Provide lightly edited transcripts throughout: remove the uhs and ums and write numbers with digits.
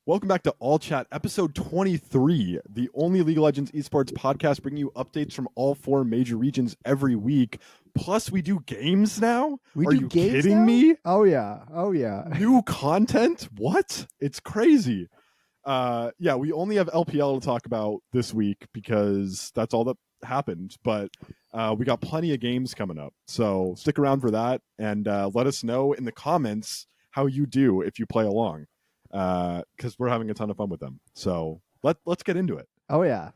Welcome back to All Chat, episode 23, the only League of Legends esports podcast bringing you updates from all four major regions every week. Plus, we do games now? Are you kidding me? Oh, yeah. New content? What? It's crazy. Yeah, we only have LPL to talk about this week because that's all that happened. But we got plenty of games coming up. So stick around for that and let us know in the comments how you do if you play along. Because we're having a ton of fun with them. So let's get into it. Oh, yeah.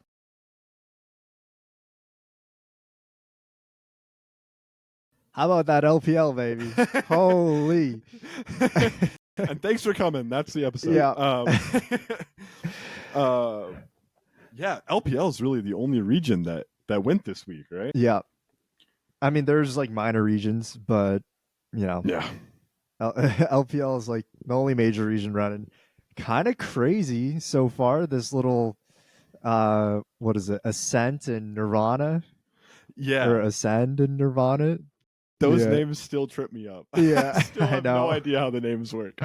How about that LPL, baby? Holy. And thanks for coming. That's the episode. Yeah. Yeah, LPL is really the only region that went this week, right? Yeah. I mean, there's like minor regions, but, yeah. LPL is like the only major region running. Kind of crazy so far. This little, what is it? Ascent and Nirvana? Yeah. Or Ascend and Nirvana? Those names still trip me up. Yeah, I still have no idea how the names work.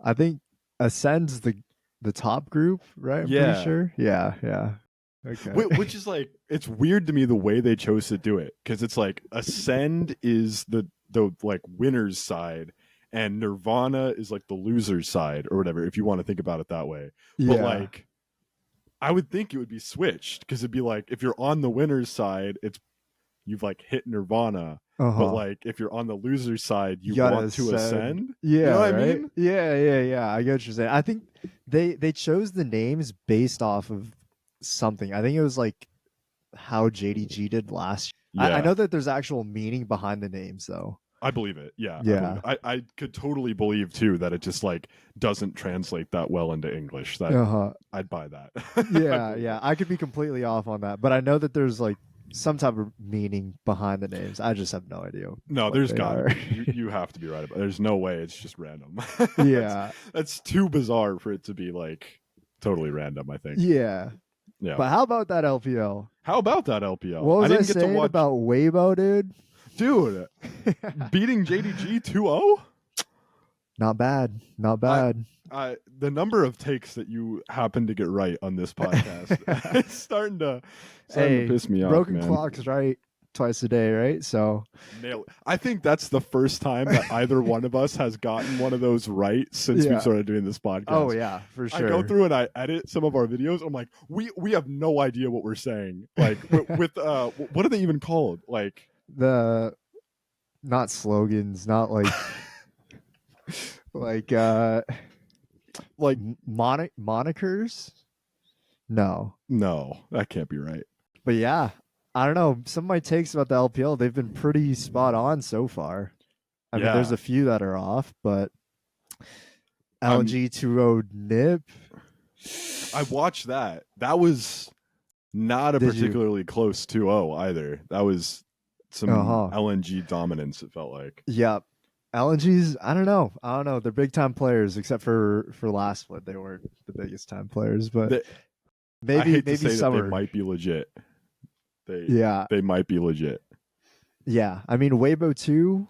I think Ascend's the top group, right? I'm pretty sure. Yeah. Okay. Which is like, it's weird to me the way they chose to do it, because it's like Ascend is the like winner's side and Nirvana is like the loser's side or whatever, if you want to think about it that way. But like, I would think it would be switched, because it'd be like, if you're on the winner's side, you've like hit Nirvana. But like, if you're on the loser's side, you want to ascend. Yeah, you know what right? I mean? Yeah. I get what you're saying. I think they chose the names based off of something. I think it was like how JDG did last year. I know that there's actual meaning behind the names, though. I believe it. Yeah. Yeah. I could totally believe too that it just like doesn't translate that well into English. That I'd buy that. Yeah. I could be completely off on that, but I know that there's like some type of meaning behind the names. I just have no idea. No, there's got you have to be right about it. There's no way it's just random. Yeah. That's too bizarre for it to be like totally random, I think. Yeah. But how about that LPL? What was I saying about Weibo, dude? Dude, beating JDG 2-0? Not bad. The number of takes that you happen to get right on this podcast is starting to piss me off. Broken man. clock's right twice a day, right? So I think that's the first time that either one of us has gotten one of those right since we started doing this podcast. Oh yeah, for sure. I go through and I edit some of our videos. I'm like, we have no idea what we're saying. Like with what are they even called? Like not slogans, not like like monikers. No, that can't be right. But yeah, I don't know. Some of my takes about the LPL, they've been pretty spot on so far. I mean, there's a few that are off, but LNG 2-0 Nip. I watched that. That was not a particularly close 2-0 either. That was some LNG dominance, it felt like. Yep. LNG's, I don't know. They're big time players, except for last split. They weren't the biggest time players, but maybe summer. That they might be legit. They might be legit. Yeah. I mean, Weibo 2,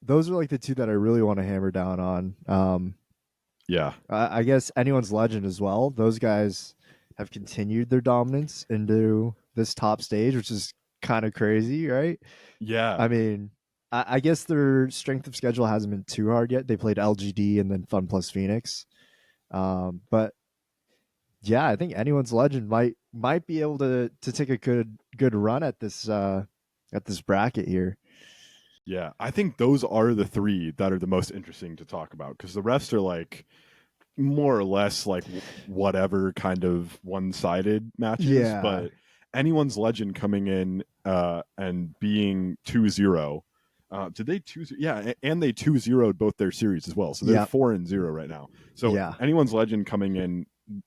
those are like the two that I really want to hammer down on. I guess Anyone's Legend as well. Those guys have continued their dominance into this top stage, which is kind of crazy, right? Yeah. I mean, I guess their strength of schedule hasn't been too hard yet. They played LGD and then Fun plus Phoenix. But yeah, I think Anyone's Legend might be able to take a good run at this bracket here. Yeah, I think those are the three that are the most interesting to talk about, because the rest are like more or less like whatever kind of one-sided matches. Yeah. But Anyone's Legend coming in and being 2-0. Did they 2-0? Yeah, and they 2-0'd both their series as well. So they're 4-0 right now. So Anyone's Legend coming in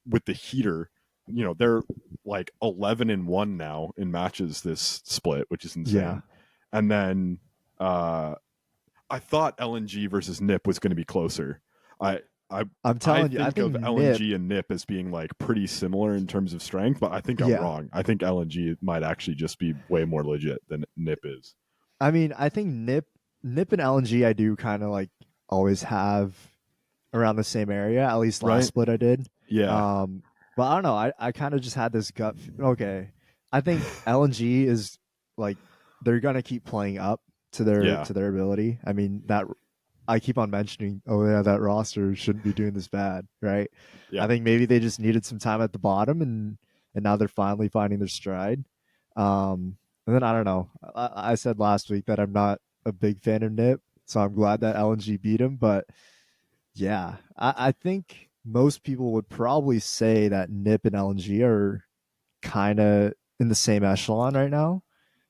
with the heater, they're like 11-1 now in matches this split, which is insane. Yeah. And then I thought LNG versus Nip was going to be closer. I'm telling you, I think of LNG and Nip as being like pretty similar in terms of strength, but I think I'm wrong. I think LNG might actually just be way more legit than Nip is. I mean, I think Nip and LNG, I do kind of like always have around the same area. At least last right? split I did. Yeah, But I don't know. I kind of just had this okay. I think LNG is like they're gonna keep playing up yeah, to their ability. I mean that I keep on mentioning, oh yeah, that roster shouldn't be doing this bad, right? I yeah. think maybe they just needed some time at the bottom, and now they're finally finding their stride. And then I don't know. I said last week that I'm not a big fan of Nip, so I'm glad that LNG beat him. But yeah, I think most people would probably say that Nip and LNG are kind of in the same echelon right now.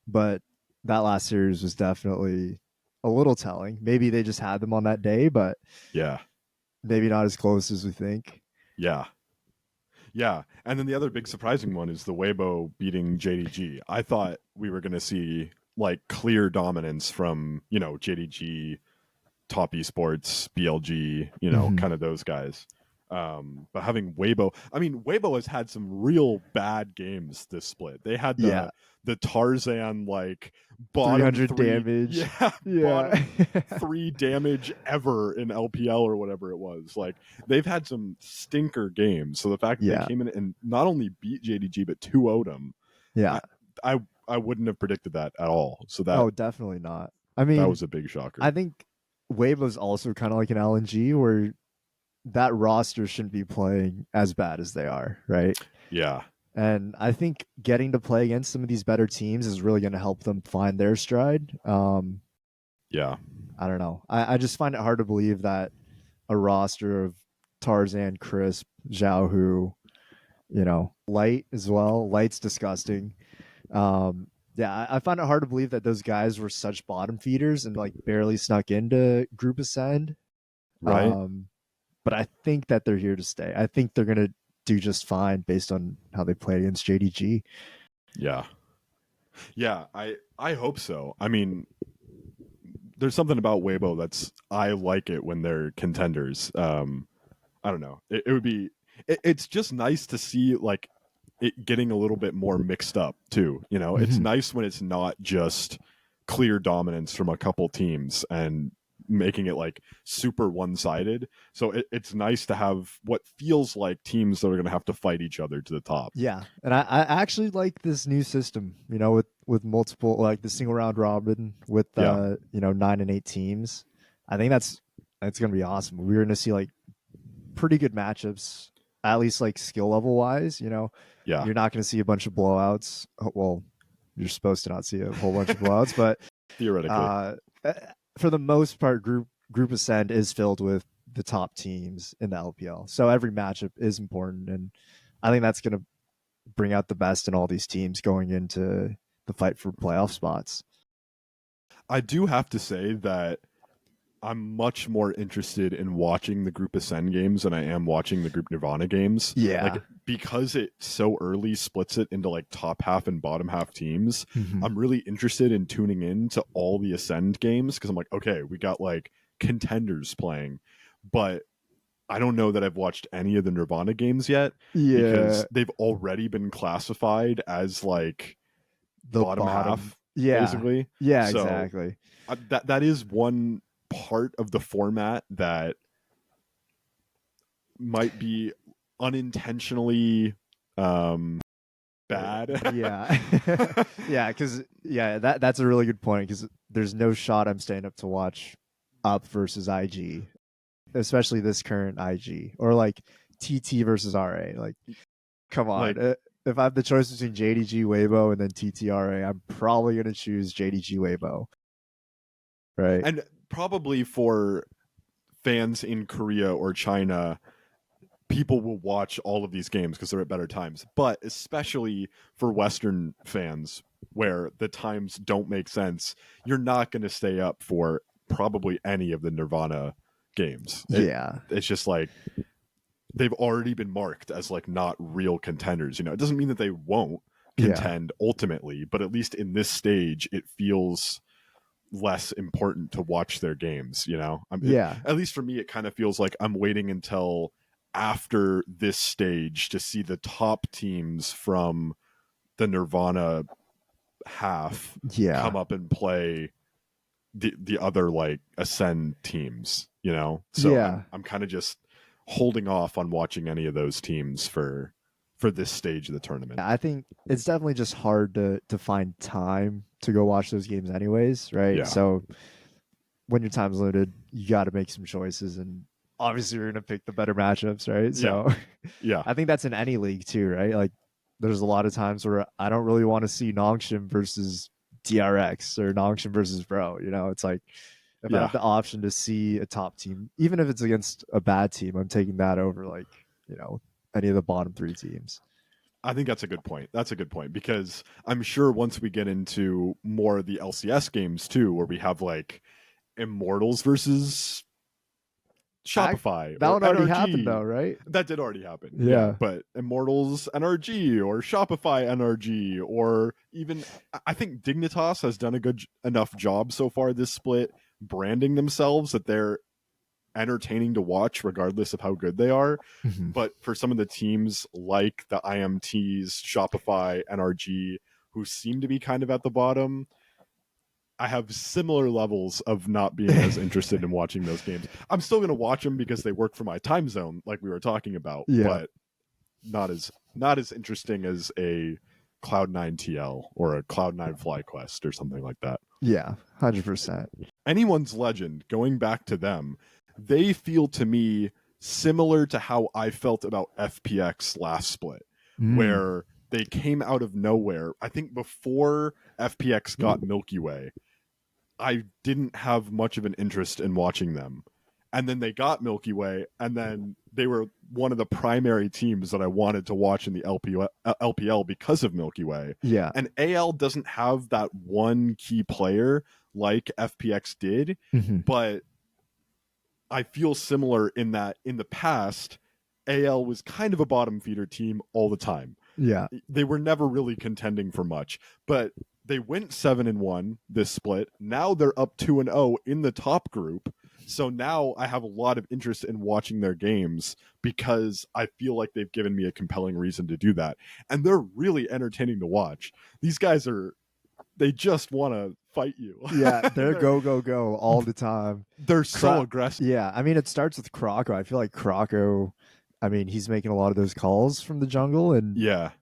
But that last series was definitely a little telling. Maybe they just had them on that day, but Yeah, maybe not as close as we think. yeah, yeah. And then the other big surprising one is the Weibo beating JDG. I thought we were going to see like clear dominance from, JDG, Top Esports, BLG, Mm-hmm. kind of those guys. But having Weibo, I mean, Weibo has had some real bad games this split. They had Yeah, the Tarzan like bottom 300 three, damage. yeah, Yeah. bottom three damage ever in LPL or whatever it was. Like they've had some stinker games. So the fact that they Yeah. came in and not only beat JDG but 2-0'd them, Yeah. I I I wouldn't have predicted that at all. So that Oh, definitely not. I that mean, was a big I shocker. think Weibo's also kind of like an LNG where that roster shouldn't be playing as bad as they are, right? Yeah, And I think getting to play against some of these better teams is really going to help them find their stride. yeah, I don't know. I just find it hard to believe that a roster of Tarzan, Crisp, Zhao Hu, Light as well. Light's disgusting. Yeah, I find it hard to believe that those guys were such bottom feeders and like barely snuck into Group Ascend. right. Um, but I think that they're here to stay. I think they're gonna do just fine based on how they played against JDG. Yeah. Yeah, I hope so. I mean, there's something about Weibo that's I like it when they're contenders. I don't know. It would be it's just nice to see like it getting a little bit more mixed up too. It's Mm-hmm. nice when it's not just clear dominance from a couple teams and making it like super one-sided. So it's nice to have what feels like teams that are going to have to fight each other to the top. Yeah, and I actually like this new system. With multiple like the single round robin with Yeah. 9 and 8 teams. I think that's gonna be awesome. We're gonna see like pretty good matchups, at least like skill level wise. Yeah. You're not gonna see a bunch of blowouts. Well, you're supposed to not see a whole bunch of blowouts, but Theoretically. uh, for the most part, Group Ascend is filled with the top teams in the LPL. So every matchup is important, and I think that's going to bring out the best in all these teams going into the fight for playoff spots. I do have to say that I'm much more interested in watching the Group Ascend games than I am watching the Group Nirvana games. Yeah. Like because it so early splits it into like top half and bottom half teams. Mm-hmm. I'm really interested in tuning in to all the Ascend games because I'm like, okay, we got like contenders playing, but I don't know that I've watched any of the Nirvana games yet Yeah. because they've already been classified as like The bottom bottom. half, Yeah. basically. Yeah, So exactly. that is one part of the format that might be unintentionally bad. Yeah. Yeah, because that's a really good point because there's no shot I'm staying up to watch up versus IG, especially this current IG or like TT versus RA. Like, come Like, on. If I have the choice between JDG Weibo and then TTRA, I'm probably gonna choose JDG Weibo. Right? and probably for fans in Korea or China, people will watch all of these games because they're at better times. But especially for Western fans, where the times don't make sense, you're not going to stay up for probably any of the Nirvana games. Yeah. It's just like they've already been marked as like not real contenders. It doesn't mean that they won't Yeah. contend ultimately, but at least in this stage, it feels less important to watch their games. Yeah. At least for me, it kind of feels like I'm waiting until after this stage to see the top teams from the Nirvana half Yeah. come up and play the other like Ascend teams. you know? So Yeah. I'm kind of just holding off on watching any of those teams for this stage of the tournament. I think it's definitely just hard to find time to go watch those games anyways, right? Yeah. So when your time's limited, you got to make some choices, and obviously you're gonna pick the better matchups, right? So yeah, I think that's in any league too, right? Like there's a lot of times where I don't really want to see Nongshim versus DRX or Nongshim versus Bro. You know, it's like if I have the option to see a top team, even if it's against a bad team, I'm taking that over like, you know, any of the bottom 3 teams. I think that's a good point. That's a good point, because I'm sure once we get into more of the LCS games too, where we have like Immortals versus Shopify. That one already NRG. happened though, right? That did already happen. Yeah. But Immortals NRG or Shopify NRG, or even I think Dignitas has done a good enough job so far this split branding themselves that they're entertaining to watch regardless of how good they are. But for some of the teams like the IMTs, Shopify, NRG, who seem to be kind of at the bottom, I have similar levels of not being as interested in watching those games. I'm still going to watch them because they work for my time zone, like we were talking about, but not as interesting as a Cloud9 TL or a Cloud9 FlyQuest or something like that. Yeah, 100%. Anyone's Legend, going back to them, they feel to me similar to how I felt about FPX last split, where they came out of nowhere. I think before FPX got Milky Way, I didn't have much of an interest in watching them. And then they got Milky Way, and then they were one of the primary teams that I wanted to watch in the LPL because of Milky Way. Yeah. And AL doesn't have that one key player like FPX did, but I feel similar in that in the past, AL was kind of a bottom feeder team all the time. Yeah. They were never really contending for much, but they went 7-1 this split. Now they're up 2-0 in the top group. So now I have a lot of interest in watching their games because I feel like they've given me a compelling reason to do that. And they're really entertaining to watch. These guys they just want to fight you. Yeah, they're go all the time. They're so aggressive. Yeah, I mean, it starts with Croco. I feel like Croco, I mean, he's making a lot of those calls from the jungle, and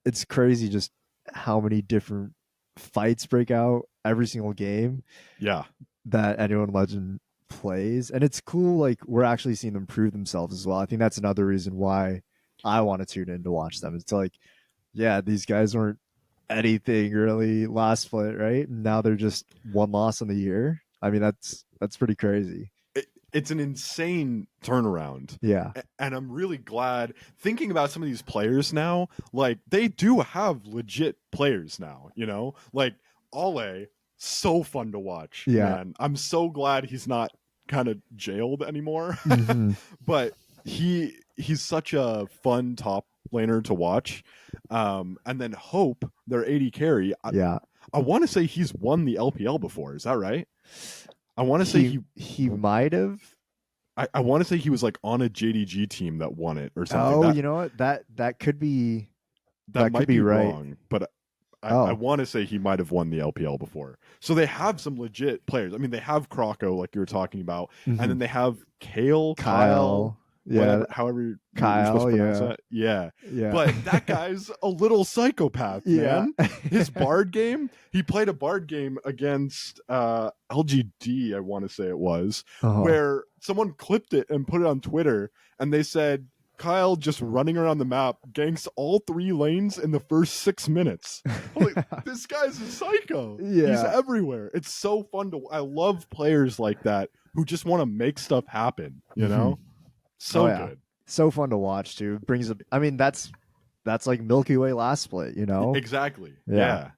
it's crazy just how many different fights break out every single game. Yeah, that anyone Legend plays, and it's cool. Like we're actually seeing them prove themselves as well. I think that's another reason why I want to tune in to watch them. It's like, yeah, these guys weren't anything really last split, right? Now they're just 1 loss on the year. I mean, that's pretty crazy. It's an insane turnaround. Yeah. And I'm really glad, thinking about some of these players now, like they do have legit players now, you know? Like Ale, so fun to watch. Yeah. Man. I'm so glad he's not kind of jailed anymore. But he's such a fun top laner to watch. And then Hope, their AD carry. I want to say he's won the LPL before. Is that right? I want to say he might have. I want to say he was like on a JDG team that won it or something. Oh, you know what? That could be. That might could be right. wrong, but I want to say he might have won the LPL before. So they have some legit players. I mean, they have Croco, like you were talking about, and then they have Kyle. Yeah, however Kyle, yeah. But that guy's a little psychopath, man. His Bard game, he played a Bard game against LGD, I want to say it was, where someone clipped it and put it on Twitter, and they said Kyle just running around the map ganks all 3 lanes in the first 6 minutes. I'm like, this guy's a psycho. Yeah. He's everywhere. It's so fun I love players like that who just want to make stuff happen, you know? So good. So fun to watch too. It brings up, I mean, that's like Milky Way last split, you know? Exactly. Yeah.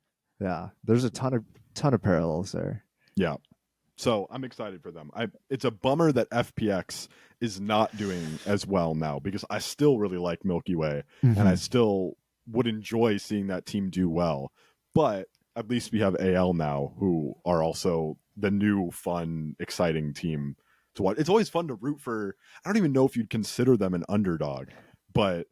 There's a ton of parallels there. Yeah. So I'm excited for them. It's a bummer that FPX is not doing as well now, because I still really like Milky Way and I still would enjoy seeing that team do well. But at least we have AL now, who are also the new, fun, exciting team to watch. It's always fun to root for. I don't even know if you'd consider them an underdog, but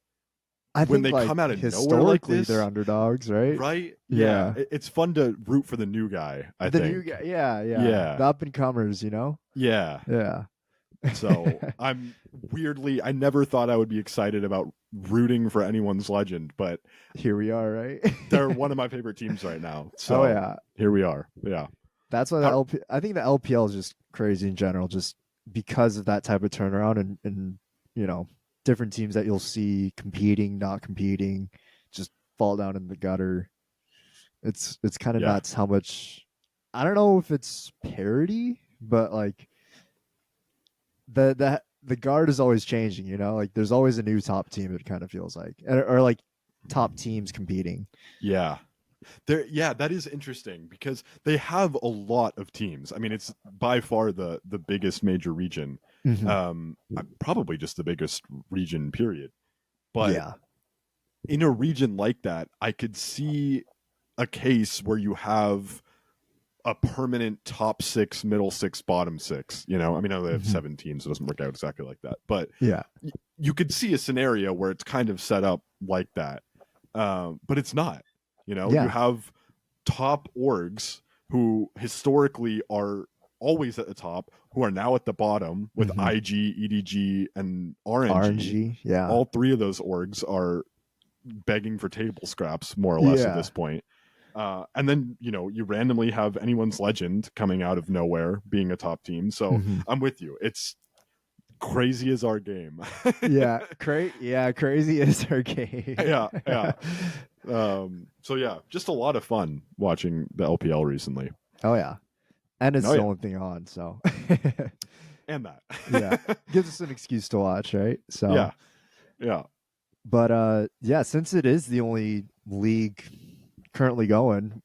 when they come out of nowhere like this, they're underdogs, right? Right? Yeah. It's fun to root for the new guy. I think the new guy, yeah. The up and comers, you know. Yeah. So I'm weirdly, I never thought I would be excited about rooting for anyone's legend, but here we are, right? they're one of my favorite teams right now. So here we are. Yeah. That's why I think the LPL is just crazy in general, just because of that type of turnaround and different teams that you'll see competing, not competing, just fall down in the gutter. It's kind of nuts how much. I don't know if it's parity, but like the guard is always changing. Like there's always a new top team. It kind of feels like, or like top teams competing. Yeah. That is interesting because they have a lot of teams. I mean, it's by far the biggest major region. Mm-hmm. Probably just the biggest region, period. But in a region like that, I could see a case where you have a permanent top 6, middle 6, bottom 6. I mean, I know they have 7 teams, so it doesn't work out exactly like that. But you could see a scenario where it's kind of set up like that. But it's not. You have top orgs who historically are always at the top, who are now at the bottom with IG, EDG, and RNG. Yeah. All 3 of those orgs are begging for table scraps, more or less, at this point. And then, you randomly have anyone's legend coming out of nowhere being a top team. So I'm with you. It's crazy as our game. Crazy is our game. Yeah. So yeah, just a lot of fun watching the LPL recently. Oh yeah. And it's the only thing on, so and that. Gives us an excuse to watch, right? So yeah. But since it is the only league currently going,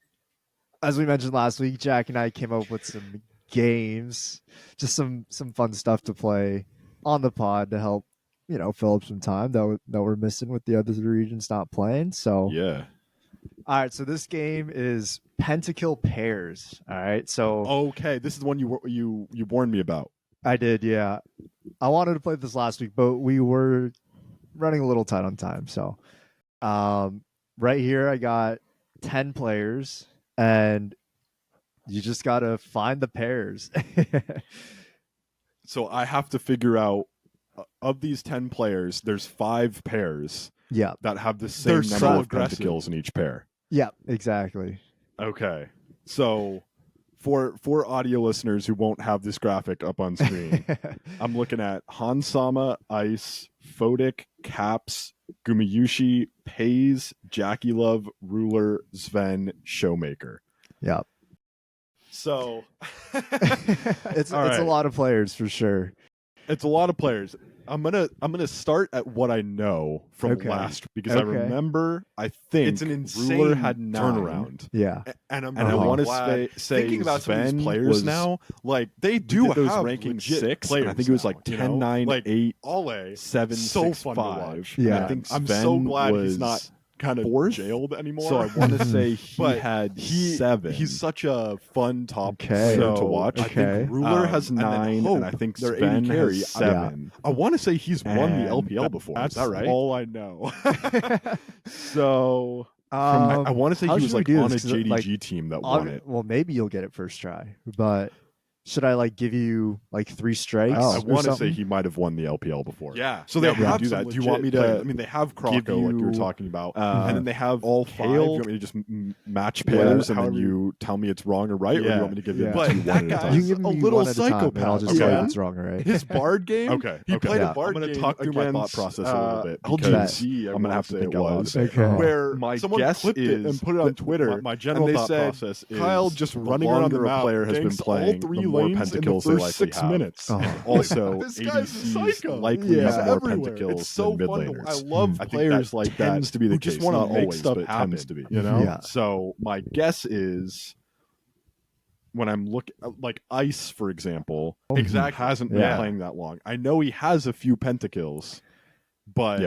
as we mentioned last week, Jack and I came up with some games, just some fun stuff to play on the pod to help fill up some time that we're missing with the other regions not playing. So all right, so this game is Pentakill pairs. All right, so okay, this is the one you warned me about. I did, yeah. I wanted to play this last week, but we were running a little tight on time. So right here I got 10 players, and you just got to find the pairs. So I have to figure out, of these 10 players, there's 5 pairs that have the same number of pentakills in each pair. Yeah, exactly. Okay. So for audio listeners who won't have this graphic up on screen, I'm looking at Hansama, Ice, Fodik, Caps, Gumiyushi, Pays, Jackie Love, Ruler, Sven, Showmaker. Yeah. So it's a lot of players for sure. It's a lot of players. I'm gonna start at what I know from last, because I remember, I think it's an insane Ruler had turnaround. Yeah, and I want to say thinking about Sven some of these players was, now, like they do those have ranking legit 6 players. I think it was like now, 10, 9, like 8, Ole, 7, so 6, fun 5. to watch. Yeah. And I think I'm Sven so glad was he's not kind of 4th? jailed anymore. So I want to say he had he 7. He's such a fun top Okay. player so to watch. I think Ruler has and then 9, Hope, and I think their Sven 80 carry. has 7. I want to say he's won the And LPL before. That's Is that right? all I know. So I want to say how he was should we like do on a this? 'Cause, JDG like, team that won it. Well, maybe you'll get it first try, but should I like give you like 3 strikes? I or want to say something? he might have won the LPL before. Yeah. So they we have can do some that. Do you want me to? legit I mean, they have give Kroko, like you were you, talking about, and then they have all 5. You want me to just match pairs, and then however you tell me it's wrong or right, or do you want me to give you But two that one at a guy time? You can give me a little one at a time, and psychopath. I'll just tell you Okay. if it's wrong or right. His Bard game. Okay. He played Yeah. a Bard I'm going game to talk through my thought against, process a little bit. LGC. I'm going to have to think out loud. Okay. Where My someone guess clipped it is and put it on that Twitter. my general and they thought said, process is Kyle just the running around the longer a map, player has been ganks playing, all 3 the more lanes in the pentakills they first likely 6 have. minutes. Also, This guy's a ADCs psycho. likely Yeah. have more Everywhere. pentakills It's so than mid fun to laners. watch. I love I think players that like that tends to be the who case. just want Not to make always, stuff but it happen. tends to be. You know? Yeah. So my guess is, when I'm looking, like Ice, for example, Exactly. hasn't Yeah. been playing that long. I know he has a few pentakills, but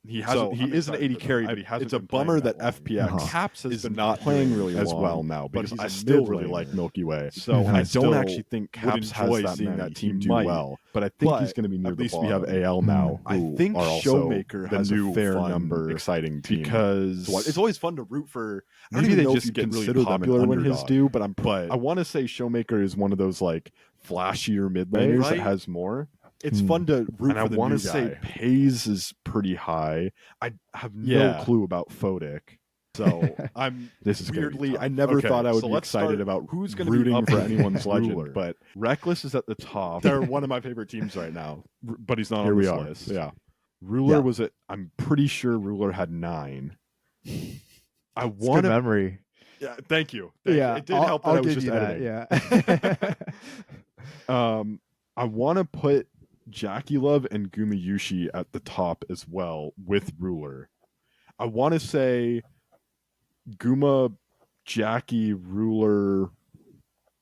he hasn't. He I'm is an excited 80 for them. carry, but he hasn't. It's a been bummer playing that long. FPX Caps is been not playing doing really as long, well now, but because he's I a still mid really laner. like Milky Way. So Mhm. I I don't actually think would Caps has enjoy that seeing many. that team He do might, well. but I think But he's going to be near at the least we have bottom. AL now. I who think are also Showmaker the has new a fair fun, number, exciting team. because it's always fun to root for. I don't maybe even they know if just you get really consider them popular an when his underdog. do, but I want to say Showmaker is one of those like flashier mid laners Right? that has more. it's fun to root And I for the wanna new say guy. Pays is pretty high. I have no Yeah. clue about Fodic. So I'm This is gonna be weirdly, tough. I never Okay, thought I would so be let's excited start- about who's gonna rooting be up for against anyone's Ruler? legend, but Reckless is at the top. They're one of my favorite teams right now, but he's not Here on we this are. list. Yeah. Ruler Yeah. was at. I'm pretty sure Ruler had 9. I It's want good to. memory. Yeah, thank you. Thank you. It did I'll, help that I'll I was give just you editing. that. Yeah. I want to put Jackie Love and Gumayushi at the top as well with Ruler. I want to say Guma, Jackie, Ruler,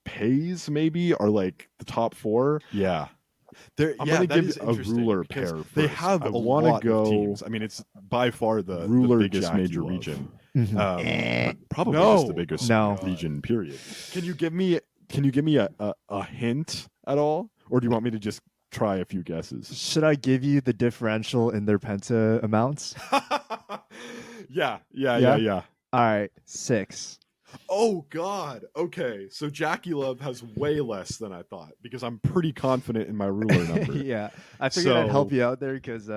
Pays maybe are like the top 4. Yeah. I'm gonna give a Ruler because pair. they first. have I a wanna lot go of teams. I mean, it's by far the Ruler biggest Jackie major Love. region. Mhm. Probably No. just the biggest No. region. Period. Can you give me a hint at all, or do you want me to just try a few guesses? Should I give you the differential in their penta amounts? Yeah. All right, 6. Oh God. Okay, so Jackie Love has way less than I thought because I'm pretty confident in my Ruler number. Yeah, I figured I'd help So- you out there because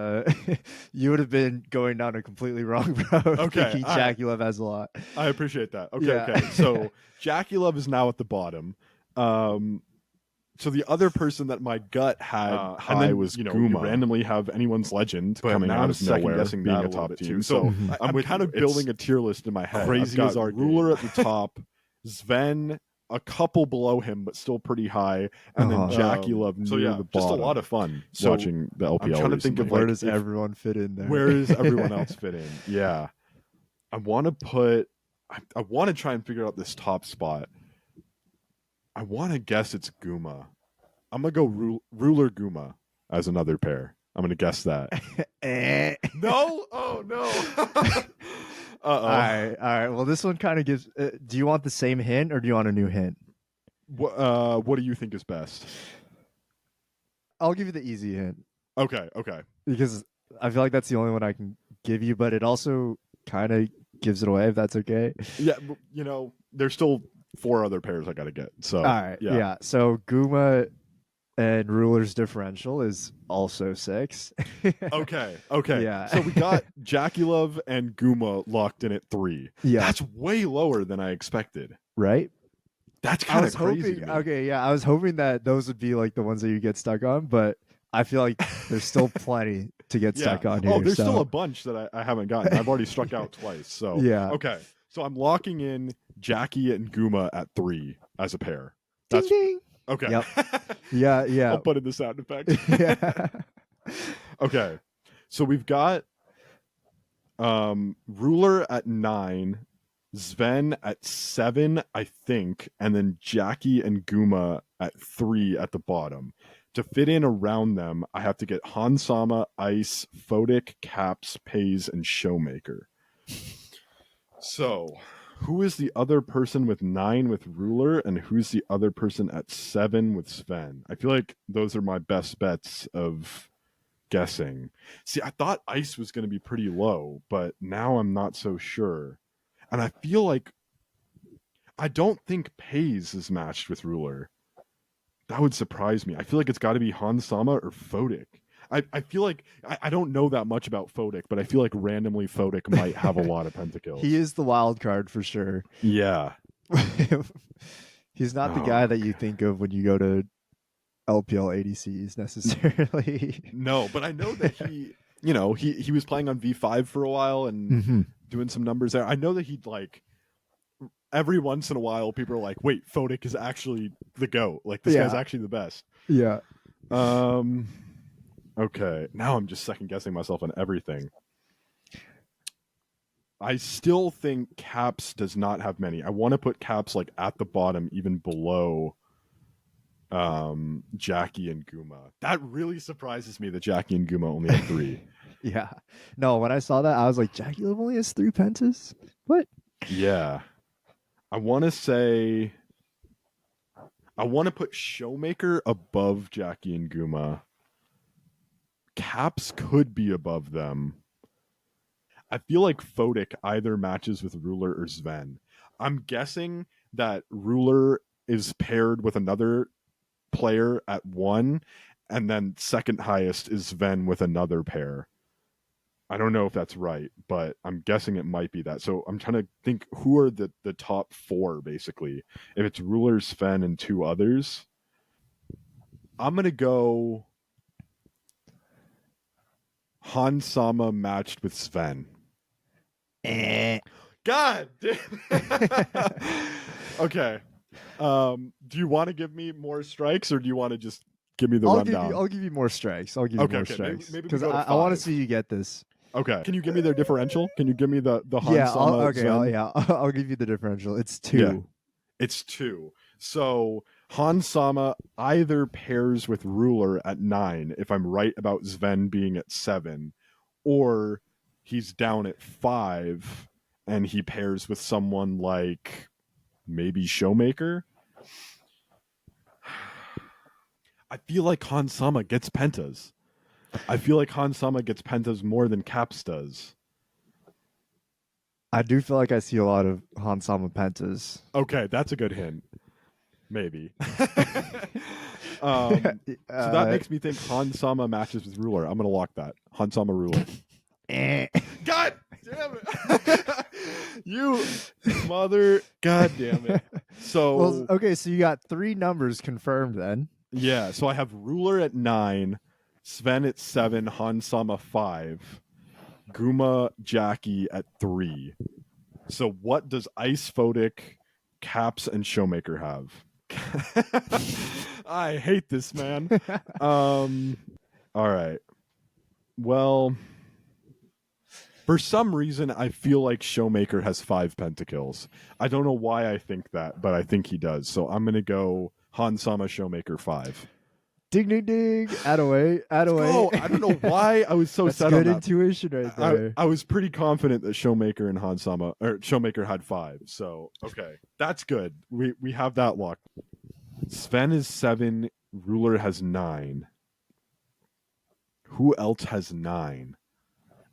you would have been going down a completely wrong road. Okay, thinking all right. Jackie Love has a lot. I appreciate that. Okay, Yeah. okay. So Jackie Love is now at the bottom. So the other person that my gut had high and then, was you Guma. randomly randomly have anyone's legend But coming now out I'm of nowhere, second-guessing being that a a little top bit team. too. So Mhm. I'm with kind you. of building It's a tier list in my head. crazy I've as got our Ruler game. at the top, Sven a couple below him, but still pretty high, and then Uh-huh. Jackie Love so near yeah, the just a bottom. lot of fun. So watching the LPL. I'm trying to think recently. of, Where like, does if- everyone fit in there? Where does everyone else fit in? Yeah, I want to put. I want to try and figure out this top spot. I want to guess it's Guma. I'm gonna go Ruler Guma as another pair. I'm gonna guess that. Eh. No, oh no. All right. Well, this one kind of gives. Do you want the same hint or do you want a new hint? What do you think is best? I'll give you the easy hint Okay. because I feel like that's the only one I can give you, but it also kind of gives it away if that's okay. Yeah, but, there's still 4 other pairs I gotta get. So All right. Yeah. So Guma and Ruler's differential is also 6. Okay. Yeah. So we got Jackie Love and Guma locked in at 3. Yeah. That's way lower than I expected. Right? That's I kind of was crazy. hoping. to me. Okay. Yeah. I was hoping that those would be like the ones that you get stuck on, but I feel like there's still plenty to get stuck on here. Oh, there's so. still a bunch that I haven't gotten. I've already struck out twice. So Yeah. Okay. So I'm locking in Jackie and Guma at 3 as a pair. Ding, That's ding. okay. Yep. Yeah. Yeah. I'll put in the sound effect. Yeah. Okay. So we've got Ruler at 9, Sven at 7, I think, and then Jackie and Guma at 3 at the bottom. To fit in around them, I have to get Hansama, Ice, Fodic, Caps, Pays, and Showmaker. So, who is the other person with 9 with Ruler, and who's the other person at 7 with Sven? I feel like those are my best bets of guessing. See, I thought Ice was going to be pretty low, but now I'm not so sure. And I feel like I don't think Pays is matched with Ruler. That would surprise me. I feel like it's got to be Hansama or Fodic. I feel like I don't know that much about Fodic, but I feel like randomly Fodic might have a lot of pentakills. He is the wild card for sure. Yeah. He's not the Oh, guy that you think of when you go to LPL ADCs necessarily. No, but I know that he was playing on V5 for a while and doing some numbers there. I know that he'd like every once in a while people are like, wait, Fodic is actually the GOAT. Like this guy's actually the best. Yeah. Okay. Now I'm just second guessing myself on everything. I still think Caps does not have many. I want to put Caps like at the bottom, even below Jackie and Guma. That really surprises me that Jackie and Guma only have 3. Yeah. No, when I saw that, I was like, Jackie Love only has 3 pentas? What? Yeah. I want to put Showmaker above Jackie and Guma. Caps could be above them. I feel like Fodic either matches with Ruler or Sven. I'm guessing that Ruler is paired with another player at 1, and then second highest is Sven with another pair. I don't know if that's right, but I'm guessing it might be that. So I'm trying to think who are the top 4 basically. If it's Ruler, Sven, and 2 others, I'm gonna go Hans Sama matched with Sven. God damn. Okay. Do you want to give me more strikes, or do you want to just give me the rundown? I'll give you more strikes. I'll give you more strikes. Maybe because we go to I want to 5. see you get this. Okay. Can you give me their differential? Can you give me the Hans Sama? I'll give you the differential. It's 2. Yeah. It's 2. So Hans Sama either pairs with Ruler at 9, if I'm right about Sven being at 7, or he's down at 5 and he pairs with someone like maybe Showmaker. I feel like Hans Sama gets pentas. I feel like Hans Sama gets pentas more than Caps does. I do feel like I see a lot of Hans Sama pentas. Okay, that's a good hint. Maybe. So that makes me think Hans Sama matches with Ruler. I'm going to lock that. Hans Sama Ruler. God damn it. You mother. God damn it. So, well, okay, so you got 3 numbers confirmed then. Yeah, so I have Ruler at 9, Sven at 7, Hans Sama 5, Guma Jackie at 3. So what does Ice Photic, Caps, and Showmaker have? I hate this, man. All right. Well, for some reason, I feel like Showmaker has 5 pentakills. I don't know why I think that, but I think he does. So I'm going to go Hans Sama Showmaker 5. Ding, ding, ding. Add away. I don't know why I was so That's set good on that. intuition right there. I was pretty confident that Showmaker and Hans Sama, or Showmaker had 5. So, okay. That's good. We have that locked. Sven is 7. Ruler has 9. Who else has 9?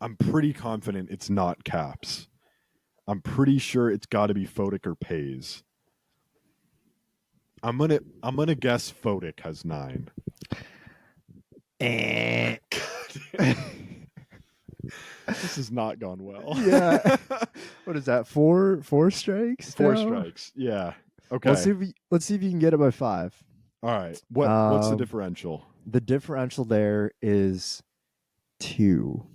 I'm pretty confident it's not Caps. I'm pretty sure it's got to be Photic or Pays. I'm gonna guess Photic has 9. This has not gone well. Yeah. What is that? 4 strikes? 4 now? strikes. Yeah. Okay. Let's see if you can get it by 5. All right. What's the differential? The differential there is 2.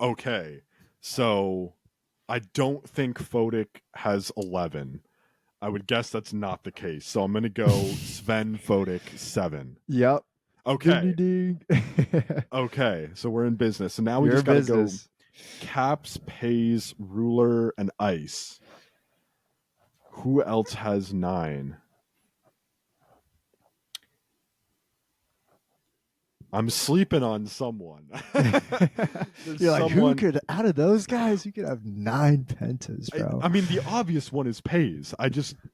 Okay. So I don't think Photic has 11. I would guess that's not the case. So I'm going to go Sven Photic 7. Yep. Okay. Ding, ding. Okay. So we're in business. So now we just got to go Caps, Pays, Ruler, and Ice. Who else has 9? I'm sleeping on someone. You're like, who could, out of those guys, who could have 9 pentas, bro? I mean, the obvious one is Pays.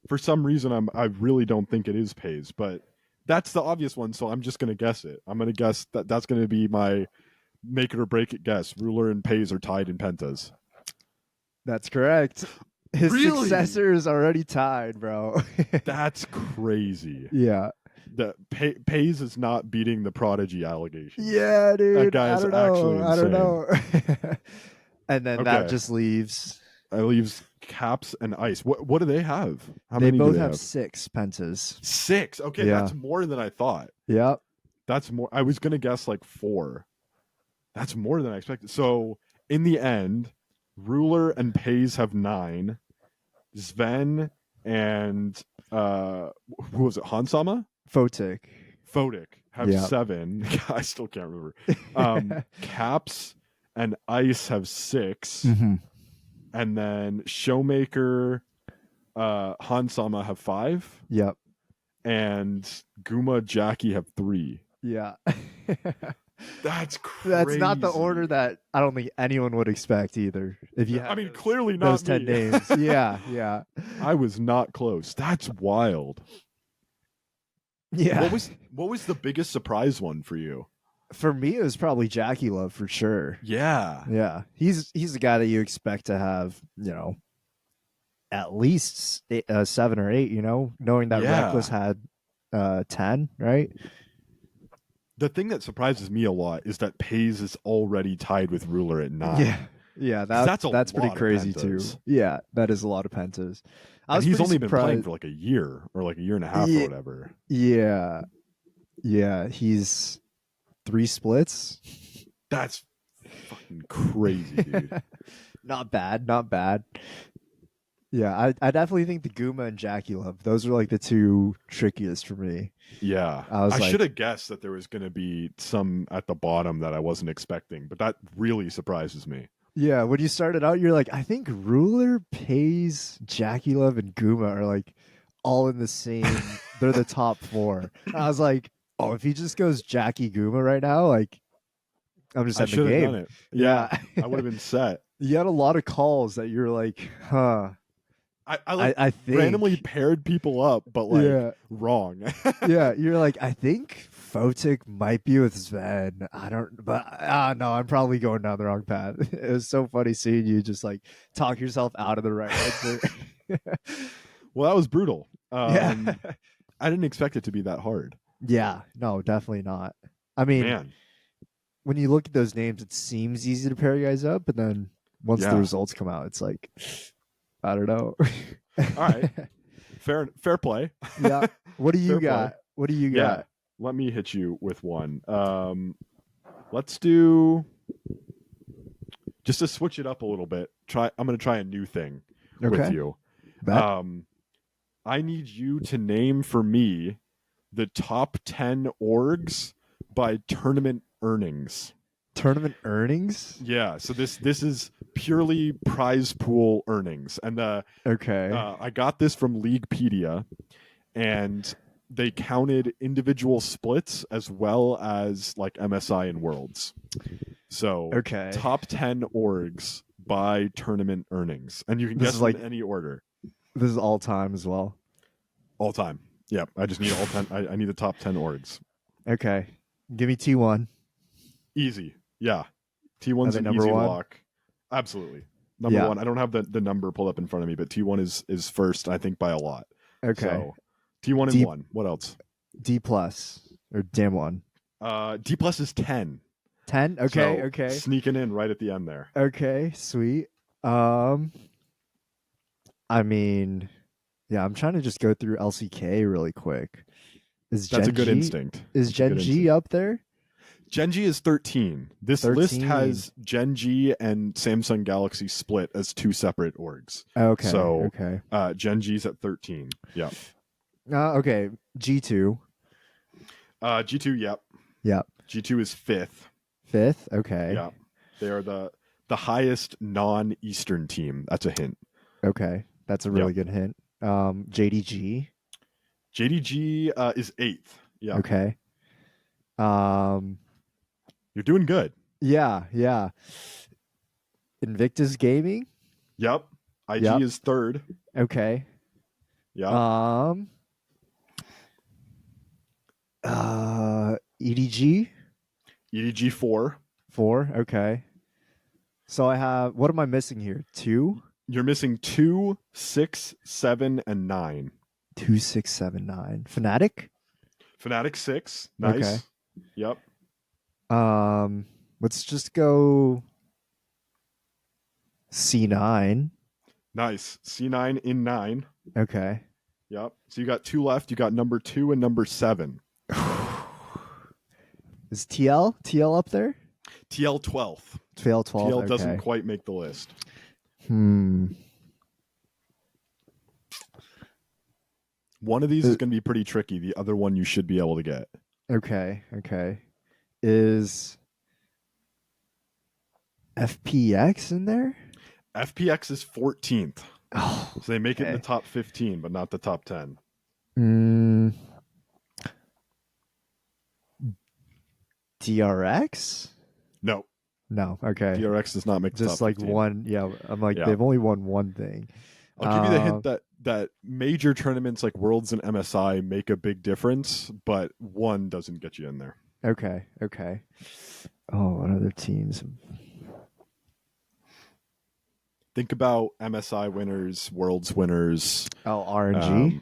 For some reason, I really don't think it is Pays, but that's the obvious one, so I'm just going to guess it. I'm going to guess that's going to be my make it or break it guess. Ruler and Pays are tied in pentas. That's correct. His successor is already tied, bro. That's crazy. Yeah. The Pays is not beating the Prodigy allegation. Yeah, dude. That guy's actually insane. I don't know. And then that just leaves. It leaves Caps and Ice. What do they have? How they many both do they have 6 pentas. 6. Okay, yeah. That's more than I thought. Yep. That's more. I was gonna guess like 4. That's more than I expected. So in the end, Ruler and Pays have 9. Sven and who was it? Hansama? Photic have 7. I still can't remember. Caps and Ice have 6. Mm-hmm. And then Showmaker, Hansama have 5. Yep. And Guma Jackie have 3. Yeah. That's crazy. That's not the order that I don't think anyone would expect either. If you I mean, clearly not those 10 names. Yeah. I was not close. That's wild. Yeah. What was the biggest surprise one for you? For me, it was probably Jackie Love for sure. Yeah. Yeah. He's the guy that you expect to have, at least 7 or 8, knowing that Reckless had 10, right? The thing that surprises me a lot is that Pays is already tied with Ruler at 9. Yeah, that's pretty lot of crazy too. pentas. Yeah, that is a lot of pentas. And he's only been playing for like a year or like a year and a half or whatever. Yeah, he's 3 splits. That's fucking crazy, dude. Not bad. Yeah, I definitely think the Guma and Jackie Love, those are like the 2 trickiest for me. Yeah. I should have guessed that there was going to be some at the bottom that I wasn't expecting, but that really surprises me. Yeah, when you started out, you're like, I think Ruler, Pays, Jackie Love, and Guma are like all in the same. They're the top 4. And I was like, oh, if he just goes Jackie Guma right now, like, I'm just at the game. Done it. Yeah, I would have been set. You had a lot of calls that you're like, huh. I think randomly paired people up, but like wrong. Yeah, you're like, I think Photic might be with Sven. I don't, but no, I'm probably going down the wrong path. It was so funny seeing you just like talk yourself out of the right answer. Well, that was brutal. Yeah, I didn't expect it to be that hard. Yeah, no, definitely not. I mean, when you look at those names, it seems easy to pair guys up, but then once the results come out, it's like, I don't know. All right. Fair play. Yeah. What do you got? What do you got? Let me hit you with one. Let's do, just to switch it up a little bit. I'm going to try a new thing with you. I need you to name for me the top 10 orgs by tournament earnings. Tournament earnings? Yeah, so this is purely prize pool earnings, and I got this from Leaguepedia, and they counted individual splits as well as like MSI and Worlds. So top 10 orgs by tournament earnings, and you can guess like in any order. This is all time as well. All time. Yeah, I just need all 10. I need the top 10 orgs. Okay, give me T1. Easy. Yeah. T1's an easy lock. Absolutely. Number 1. I don't have the number pulled up in front of me, but T1 is first, I think, by a lot. Okay. So, T1 and 1. What else? D plus or Dim 1. D plus is 10. 10? Okay, so, okay. Sneaking in right at the end there. Okay, sweet. I mean, yeah, I'm trying to just go through LCK really quick. That's a good instinct. Is Gen G up there? Gen G is 13. This list has Gen G and Samsung Galaxy split as 2 separate orgs. Okay. So Gen G's at 13. Yeah. Okay. G2. G2, yep. Yep. G2 is 5th. 5th? Okay. Yeah. They are the highest non-Eastern team. That's a hint. Okay. That's a really good hint. JDG. JDG is 8th. Yeah. Okay. You're doing good. Yeah. Invictus Gaming? Yep. IG is 3rd. Okay. Yeah. EDG? EDG 4. 4, okay. So I have, what am I missing here? 2? You're missing 2, 6, 7, and 9. 2, 6, 7, 9. Fnatic? Fnatic 6. Nice. Okay. Yep. Let's just go C9. Nice. C9 in 9. Okay. Yep. So you got 2 left. You got number 2 and number 7. Is TL up there? TL 12th. TL 12. TL doesn't quite make the list. One of these is going to be pretty tricky. The other one you should be able to get. Okay. Is FPX in there? FPX is 14th. Oh, so they make it in the top 15, but not the top 10. DRX? No. Okay. DRX does not make the just top like 15. one. Yeah, I'm like they've only won one thing. I'll give you the hint that major tournaments like Worlds and MSI make a big difference, but one doesn't get you in there. Okay. Oh, what other teams? Think about MSI winners, Worlds winners. Oh, RNG.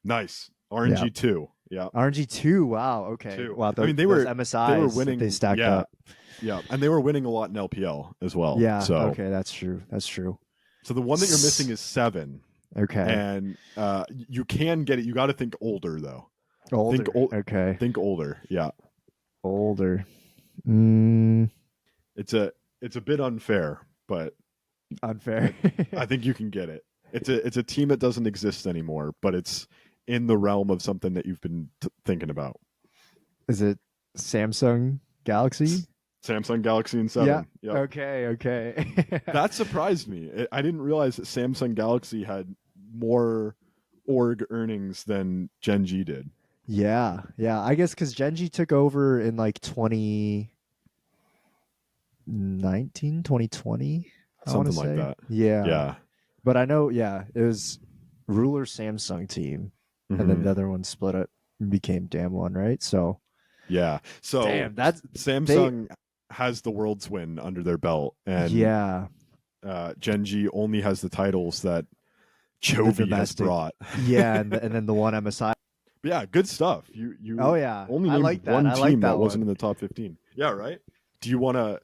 Nice. RNG 2. Yeah. RNG 2. Wow. Okay. Two. Wow. I mean, Those MSIs they were that winning. they stacked Yeah. up. Yeah, and they were winning a lot in LPL as well. Yeah. So Okay. That's true. That's true. so the one that you're missing is 7. Okay. And you can get it. You got to think older though. Older. Okay. Think older. Yeah. Older. It's a bit unfair, but Unfair. I think you can get it. It's a team that doesn't exist anymore, but it's in the realm of something that you've been thinking about. Is it Samsung Galaxy? Samsung Galaxy and 7. Yeah. Yep. Okay. That surprised me. I didn't realize that Samsung Galaxy had more org earnings than Gen G did. Yeah. I guess because Genji took over in like 2019, 2020. Something like that. Yeah. But I know, it was Ruler Samsung team, and then the other one split up and became Damwon, right? So yeah. So damn, Samsung has the world's win under their belt, and Gen G only has the titles that Chovy has brought. Yeah, and then the one MSI. But yeah, good stuff. You only named like that. one I team like that one. wasn't in the top 15. Yeah, right? Do you want to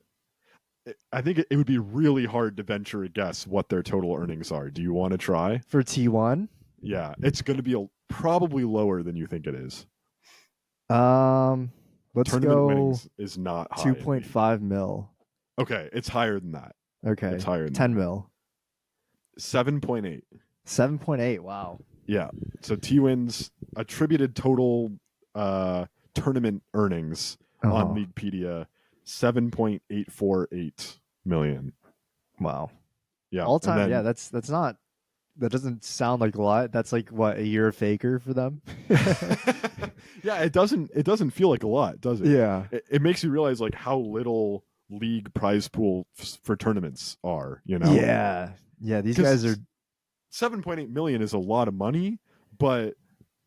I think it would be really hard to venture a guess what their total earnings are. Do you want to try? For T1? Yeah, it's going to be probably lower than you think it is. Let's Tournament go winnings is not high. 2.5 mil. Okay, it's higher than that. Okay. It's higher than 10 that. mil. 7.8. 7.8. Wow. Yeah. So T-Win's attributed total tournament earnings on Leaguepedia 7.848 million. Wow. Yeah. All time. Yeah, that's not. That doesn't sound like a lot. That's like what, a year faker for them. Yeah, it doesn't feel like a lot, does it? Yeah. It makes you realize like how little league prize pool for tournaments are, you know? Yeah. Yeah, these guys are 7.8 million is a lot of money, but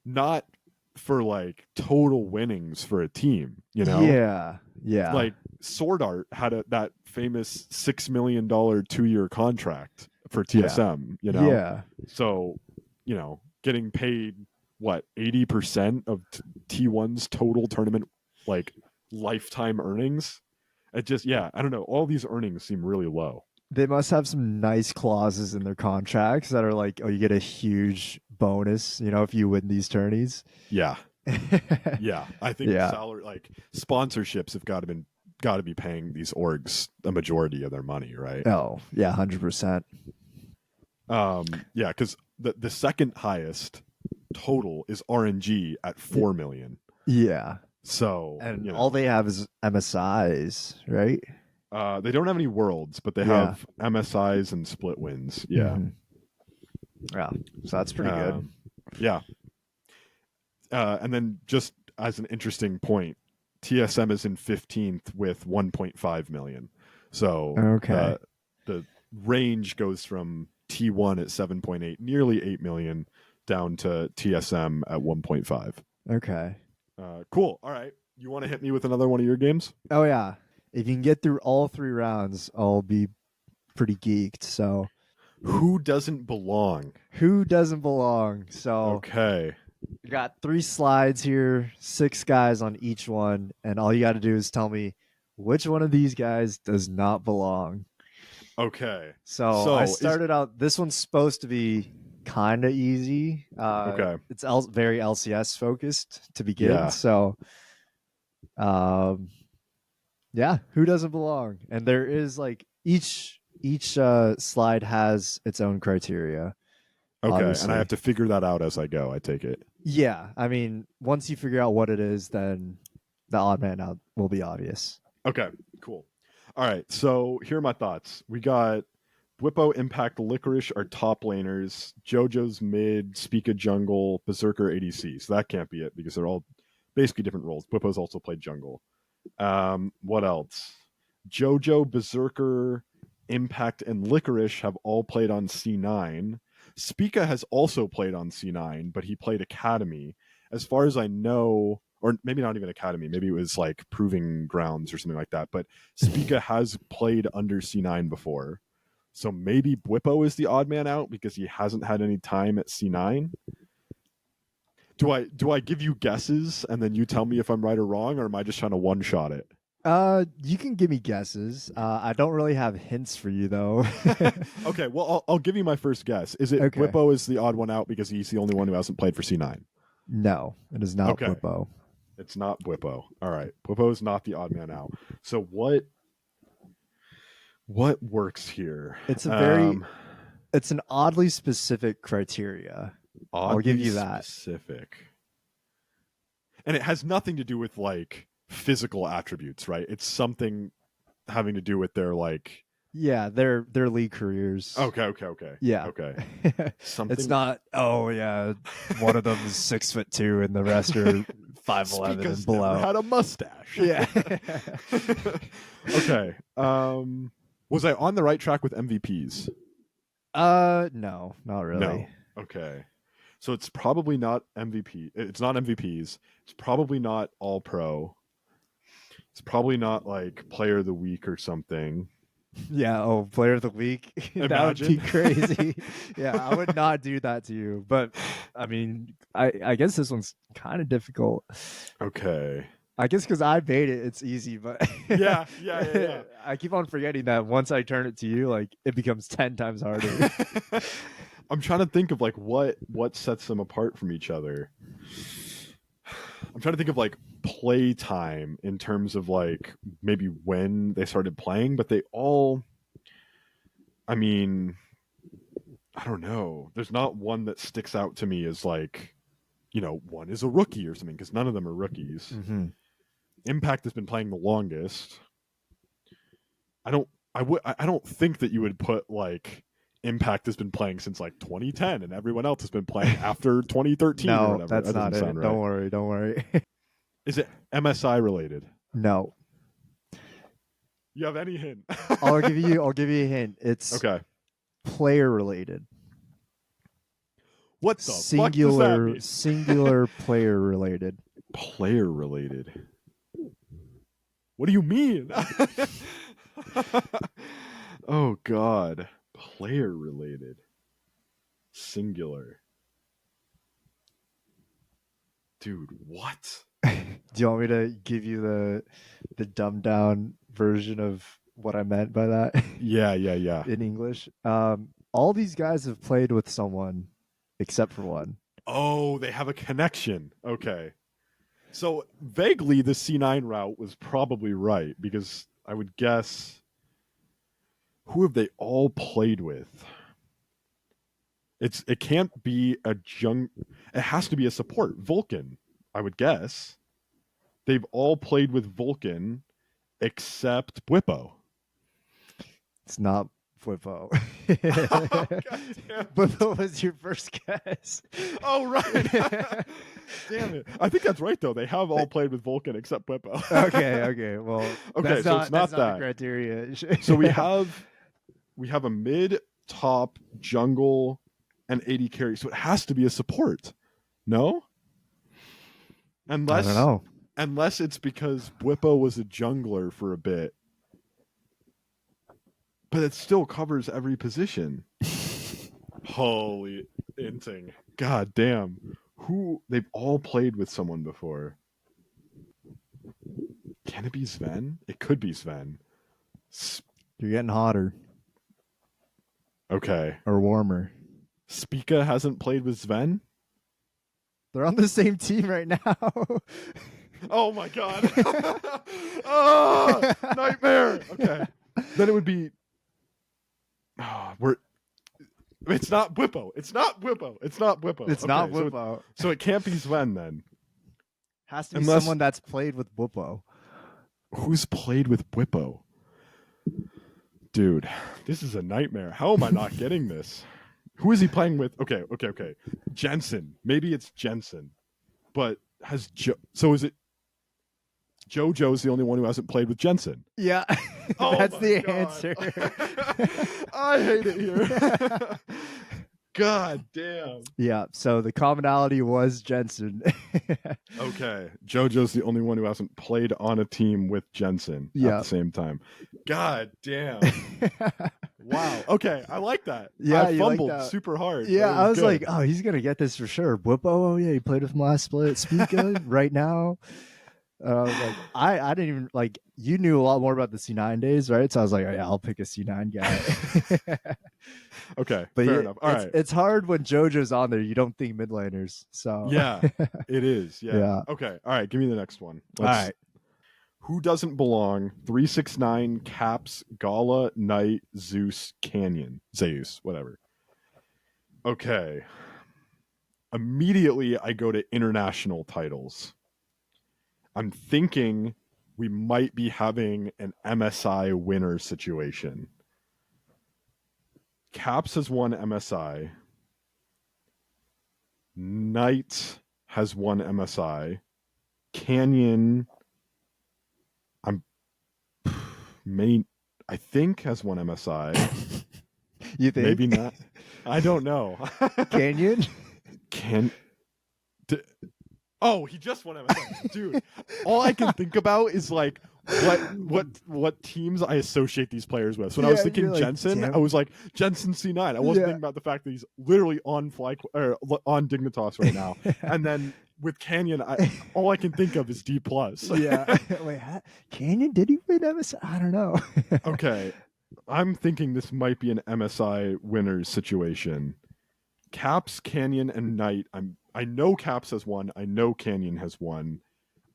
not for like total winnings for a team, you know? Yeah. Like Sword Art had that famous $6 million 2-year contract for TSM, you know? Yeah. So, you know, getting paid what, 80% of T1's total tournament like lifetime earnings? It just, I don't know. All these earnings seem really low. They must have some nice clauses in their contracts that are like, oh, you get a huge bonus, you know, if you win these tourneys. Yeah. Yeah. I think salary, like sponsorships have got to be paying these orgs a majority of their money, right? Oh, yeah, 100%. Yeah, because the second highest total is RNG at 4 million. Yeah. So and all they have is MSIs, right? They don't have any worlds, but they have MSIs and split wins. Yeah. Mm-hmm. Yeah. So that's pretty good. Yeah. And then just as an interesting point, TSM is in 15th with 1.5 million. So the range goes from T1 at 7.8, nearly 8 million, down to TSM at 1.5. Okay. Cool. All right. You want to hit me with another one of your games? Oh, yeah. If you can get through all 3 rounds, I'll be pretty geeked. So, who doesn't belong? Who doesn't belong? So, okay. We got 3 slides here, 6 guys on each one, and all you got to do is tell me which one of these guys does not belong. Okay. So I started out. This one's supposed to be kind of easy. Okay. It's very LCS focused to begin. Yeah. So, who doesn't belong? And there is like each slide has its own criteria. Okay, obviously. And I have to figure that out as I go, I take it. Yeah, I mean, once you figure out what it is, then the odd man out will be obvious. Okay, cool. All right, so here are my thoughts. We got Bwipo, Impact, Licorice are top laners, JoJo's mid, Spica jungle, Berserker ADC. So that can't be it because they're all basically different roles. Bwipo's also played jungle. What else? JoJo, Berserker, Impact, and Licorice have all played on C9. Spica has also played on C9, but he played Academy. As far as I know, or maybe not even Academy, maybe it was like Proving Grounds or something like that, but Spica has played under C9 before. So maybe Bwipo is the odd man out because he hasn't had any time at C9. Do I give you guesses and then you tell me if I'm right or wrong, or am I just trying to one shot it? You can give me guesses. I don't really have hints for you though. Okay, well I'll give you my first guess. Is it Okay. Whippo is the odd one out because he's the only one who hasn't played for C9? No, it is not Okay. Whippo. It's not Whippo. All right, Whippo is not the odd man out. So what works here? It's a very it's an oddly specific criteria. I'll give you that. Specific. And it has nothing to do with like physical attributes, right? It's something having to do with their like their league careers. Okay. Yeah. Okay. Something It's not, oh yeah, one of them is 6'2" and the rest are 5'11" and below. Never had a mustache. Yeah. Okay. Was I on the right track with MVPs? No, not really. No. Okay. So it's probably not MVP. It's not MVPs. It's probably not All Pro. It's probably not like Player of the Week or something. Yeah. Oh, Player of the Week. That would be crazy. Yeah, I would not do that to you. But I mean, I guess this one's kind of difficult. Okay. I guess because I made it, it's easy. But yeah. I keep on forgetting that once I turn it to you, like it becomes 10 times harder. I'm trying to think of like what sets them apart from each other. I'm trying to think of like play time in terms of like maybe when they started playing, but they all, I mean, I don't know. There's not one that sticks out to me as like, one is a rookie or something, because none of them are rookies. Mm-hmm. Impact has been playing the longest. I don't think that you would put like Impact has been playing since like 2010 and everyone else has been playing after 2013 or No, whatever. that's That not it. doesn't sound right. Don't worry. Is it MSI related? No. You have any hint? I'll give you a hint. It's Okay. player related. What the fuck does that mean? Singular player related. Player related. What do you mean? Oh God. Player related. Singular. Dude, what? Do you want me to give you the dumbed down version of what I meant by that? Yeah. In English. All these guys have played with someone except for one. Oh, they have a connection. Okay. So vaguely the C9 route was probably right, because I would guess, who have they all played with? It can't be a it has to be a support. Vulcan, I would guess. They've all played with Vulcan except Whippo. It's not Whippo. Oh, Whippo was your first guess. Oh, right. Damn it. I think that's right, though. They have all played with Vulcan except Whippo. Okay. Well, okay, so it's not that. The criteria. So we have a mid, top, jungle, and AD carry. So it has to be a support. No? I don't know. Unless it's because Whippo was a jungler for a bit. But it still covers every position. Holy inting. God damn. They've all played with someone before. Can it be Sven? It could be Sven. You're getting hotter. Okay. Or warmer. Spica hasn't played with Sven? They're on the same team right now. Oh my god. Oh, nightmare. Okay. Then it would be it's not Whippo. It's not Whippo. It's not Whippo. So it can't be Sven then. Has to be someone that's played with Whippo. Who's played with Whippo? Dude, this is a nightmare. How am I not getting this? Who is he playing with? Okay. Jensen. Maybe it's Jensen. But so is it JoJo's the only one who hasn't played with Jensen? Yeah. Oh, that's the God. answer. I hate it here. God damn. Yeah, so the commonality was Jensen. Okay. JoJo's the only one who hasn't played on a team with Jensen at the same time. God damn. Wow. Okay, I like that. Yeah, I you like fumbled that. super hard. Yeah, That I was good. like, oh, he's gonna get this for sure. Bwipo, oh yeah, he played with him last split. Spica right now. I was like, I didn't even like. You knew a lot more about the C9 days, right? So I was like, oh, yeah, I'll pick a C9 guy. Okay, But fair enough. All right. it's hard when JoJo's on there. You don't think mid laners. So Yeah, it is. Yeah. Yeah. Okay. All right. Give me the next one. All right. Who doesn't belong? 369, Caps, Gala, Knight, Zeus, Canyon, Zeus, whatever. Okay. Immediately, I go to international titles. I'm thinking we might be having an MSI winner situation. Caps has won MSI. Knight has won MSI. Canyon, I think has won MSI. You think? Maybe not. I don't know. Canyon? Oh, he just won MSI. Dude, all I can think about is like what teams I associate these players with. So when I was thinking like, Jensen, damn. I was like Jensen C9. I wasn't Yeah. thinking about the fact that he's literally on on Dignitas right now. And then with Canyon, all I can think of is D+. Yeah. Wait, Canyon? Did he win MSI? I don't know. Okay. I'm thinking this might be an MSI winners situation. Caps, Canyon, and Knight. I know Caps has won. I know Canyon has won.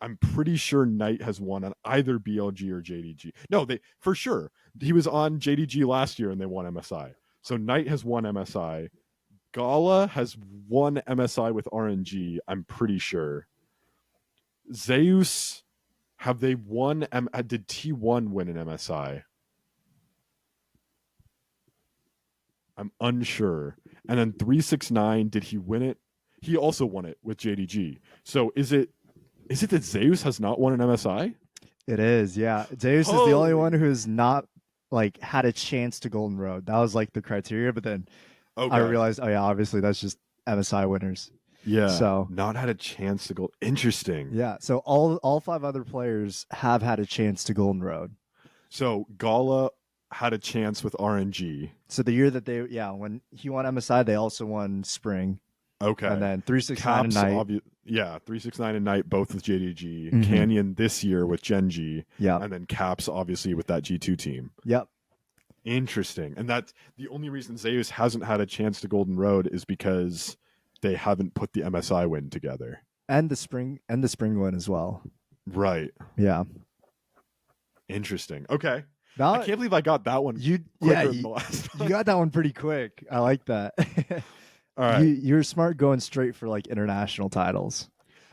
I'm pretty sure Knight has won on either BLG or JDG. No, they for sure. He was on JDG last year and they won MSI. So Knight has won MSI. Gala has won MSI with RNG. I'm pretty sure. Zeus, have they won? Did T1 win an MSI? I'm unsure. And then 369, did he win it? He also won it with JDG. So is it that Zeus has not won an MSI? It is, yeah. Zeus is the only one who's not like had a chance to Golden Road. That was like the criteria, but then I realized, oh yeah, obviously that's just MSI winners. Yeah. So not had a chance to go. Interesting. Yeah. So all 5 other players have had a chance to Golden Road. So Gala had a chance with RNG. So the year that when he won MSI, they also won Spring. Okay. And then 369 and Knight. 369 and Knight, both with JDG. Mhm. Canyon this year with Genji. Yeah. And then Caps, obviously, with that G2 team. Yep. Interesting. And that's the only reason Zeus hasn't had a chance to Golden Road is because they haven't put the MSI win together. And the spring win as well. Right. Yeah. Interesting. Okay. Now, I can't believe I got that one. You than the last one. You got that one pretty quick. I like that. All right. You're smart going straight for like international titles.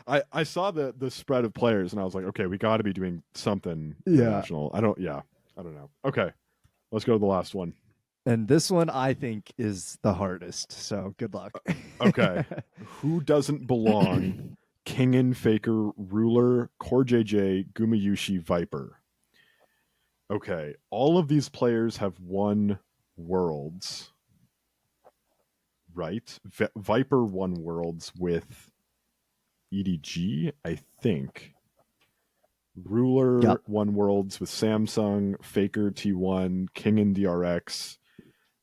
I saw the spread of players and I was like, okay, we got to be doing something international. I don't know. Okay. Let's go to the last one. And this one I think is the hardest. So good luck. Okay. Who doesn't belong? Kingen, Faker, Ruler, Core JJ, Gumayushi, Viper. Okay. All of these players have won Worlds. Right? Viper won Worlds with EDG, I think. Ruler won Worlds with Samsung, Faker T1, Kingen DRX,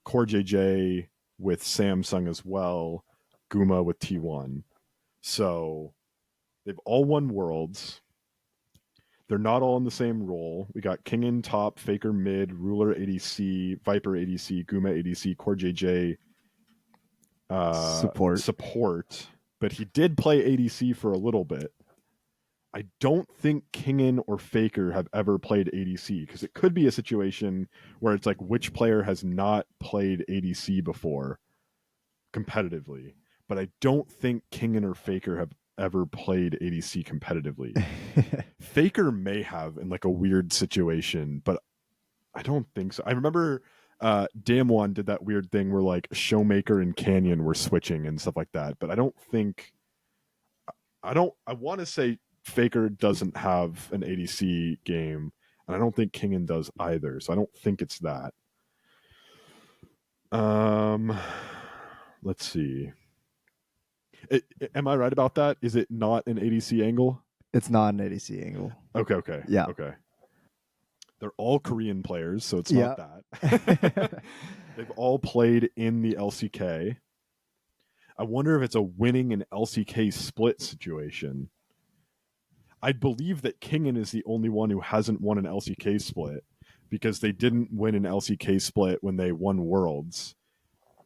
Core JJ with Samsung as well, Guma with T1. So they've all won Worlds. They're not all in the same role. We got Kingen top, Faker mid, Ruler ADC, Viper ADC, Guma ADC, Core JJ support. But he did play ADC for a little bit. I don't think Kingen or Faker have ever played ADC because it could be a situation where it's like which player has not played ADC before competitively. But I don't think Kingen or Faker have ever played ADC competitively. Faker may have in like a weird situation, but I don't think so. I remember Damwon did that weird thing where like Showmaker and Canyon were switching and stuff like that. But I want to say Faker doesn't have an ADC game, and I don't think Kingen does either. So I don't think it's that. Let's see. Am I right about that? Is it not an ADC angle? It's not an ADC angle. Okay. Yeah. Okay. They're all Korean players, so it's Yeah. not that. They've all played in the LCK. I wonder if it's a winning an LCK split situation. I believe that Kingen is the only one who hasn't won an LCK split because they didn't win an LCK split when they won Worlds.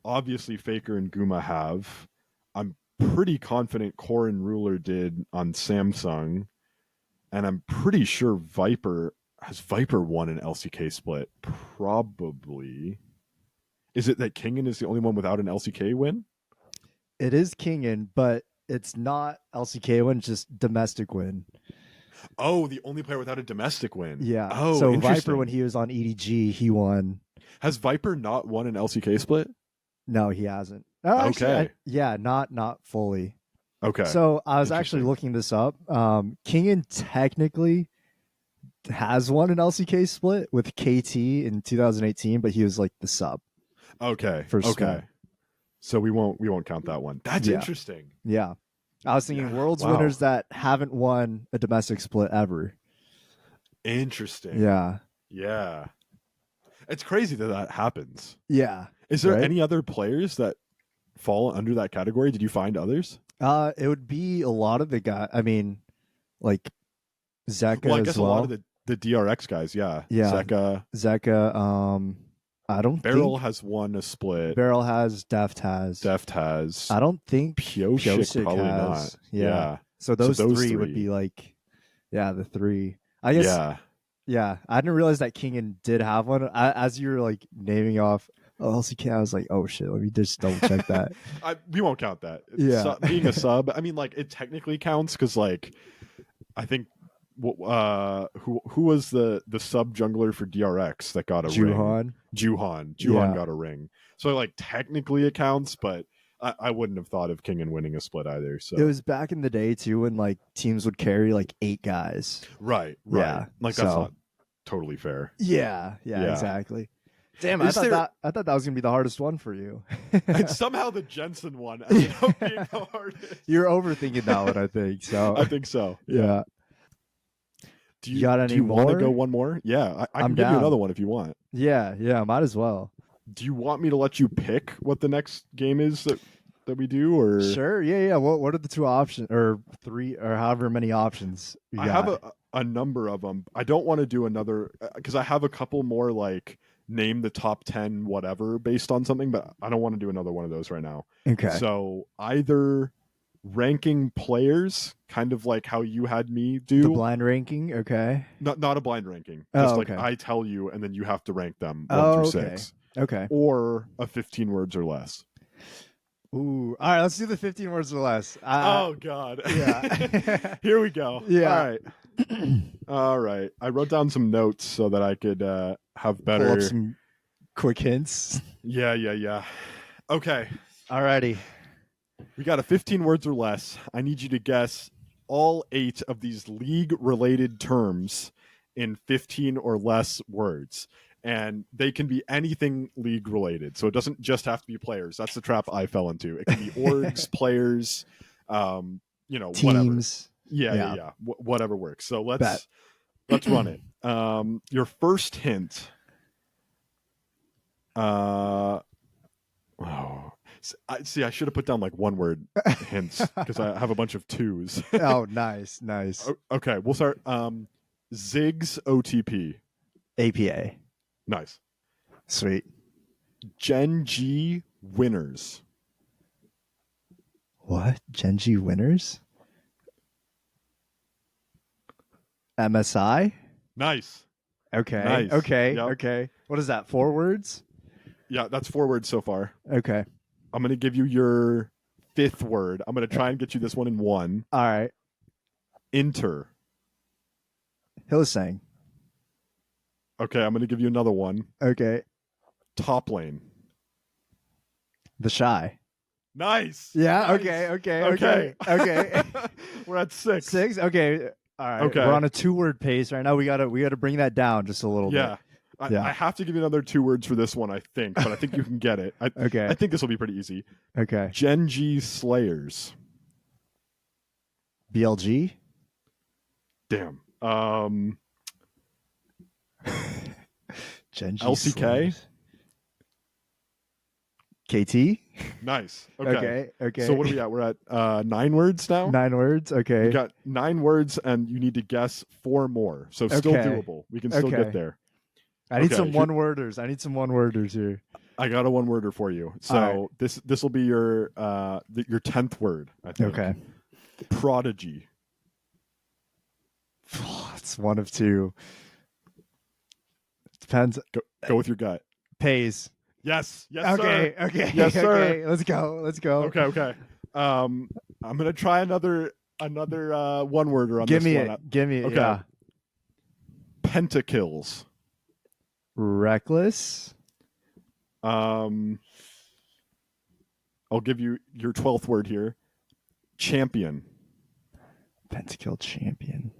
Obviously, Faker and Guma have. I'm pretty confident Core and Ruler did on Samsung. And I'm pretty sure Viper won an LCK split? Probably. Is it that Kingen is the only one without an LCK win? It is Kingen, but it's not LCK win, just domestic win. Oh, the only player without a domestic win. Yeah. Oh, so interesting. Viper, when he was on EDG, he won. Has Viper not won an LCK split? No, he hasn't. Oh, actually, Okay. yeah, not fully. Okay. So I was actually looking this up. Kingen technically has won an LCK split with KT in 2018, but he was like the sub. Okay. For okay. Scott. So we won't count that one. That's interesting. Yeah. I was thinking Worlds Wow. winners that haven't won a domestic split ever. Interesting. Yeah. Yeah. It's crazy that happens. Yeah. Is there Right? any other players that fall under that category? Did you find others? It would be a lot of the guys. I mean, like Zeka Well, I guess as well. a lot of the DRX guys, yeah. Yeah. Zeka. I don't Beryl think has won a split. Beryl has, Deft has. Deft has. I don't think Pyosik probably has. not. Yeah. So those three would three. be like, the three. I guess. Yeah. I didn't realize that Kingen did have one. As you were like naming off LCK, I was like, oh shit, let me just double check that. We won't count that. Yeah. Being a sub, I mean, like, it technically counts because, like, I think who was the sub jungler for DRX that got a ring? Juhan got a ring. So, like, technically it counts, but I wouldn't have thought of Kingen winning a split either. So it was back in the day too when like teams would carry like 8 guys. Right. Yeah. Like, that's not totally fair. Yeah, exactly. Damn, I thought that was gonna be the hardest one for you. And somehow the Jensen one ended up being the hardest. You're overthinking that one, I think. So I think so. Yeah. Do you got any want to more? go one more? Yeah, I can give down. you another one if you want. Yeah, might as well. Do you want me to let you pick what the next game is that we do, or Sure? Yeah. What are the 2 options or 3 or however many options you I got? have a number of them. I don't want to do another because I have a couple more like name the top 10 whatever based on something, but I don't want to do another one of those right now. Okay. So either ranking players, kind of like how you had me do the blind ranking. Okay. not a blind ranking, Oh, just like okay. I tell you and then you have to rank them 1 through okay. 6. Okay. Or a 15 words or less. Ooh. All right. Let's do the 15 words or less. Oh God. Yeah. Here we go. Yeah. All right. All right. I wrote down some notes so that I could have better. Pull up some quick hints. Yeah. Okay. Alrighty. We got a 15 words or less. I need you to guess all 8 of these league-related terms in 15 or less words. And they can be anything league related. So it doesn't just have to be players. That's the trap I fell into. It can be orgs, players, Teams. whatever. Yeah. Whatever works. So let's run it. Your first hint. I should have put down like 1 word hints because I have a bunch of 2s. Oh, nice. Okay, we'll start. Ziggs OTP. APA. Nice. Sweet. Gen G winners. What? Gen G winners? MSI? Nice. Okay. Nice. Okay. Yep. Okay. What is that? 4 words? Yeah, that's 4 words so far. Okay. I'm going to give you your 5th word. I'm going to try and get you this one in 1. All right. Inter. Hillsang. Okay, I'm going to give you another one. Okay. Top lane. The Shy. Nice. Yeah. Nice. Okay. We're at 6. 6. Okay. All right. Okay. We're on a 2-word pace right now. We gotta bring that down just a little Yeah. bit. I have to give you another 2 words for this one, I think, but I think you can get it. Okay. I think this will be pretty easy. Okay. Gen G Slayers. BLG. Damn. Genji LCK? Slayers. KT? Nice. Okay. So what are we at? We're at 9 words now. 9 words. Okay. You got 9 words, and you need to guess 4 more. So still Okay. doable. We can still get there. I need Okay, some one-worders here. I got a one-worder for you. So this will be your 10th word, I think. Okay. Prodigy. It's one of two. Depends. Go with your gut. Pays. Yes. Yes, Okay. sir. Okay. Yes, sir. Okay. Let's go. Okay. I'm gonna try another one-worder on Give this me one. it. Give me it. Okay. Yeah. Pentakills. Reckless. I'll give you your 12th word here. Champion. Pentakill champion.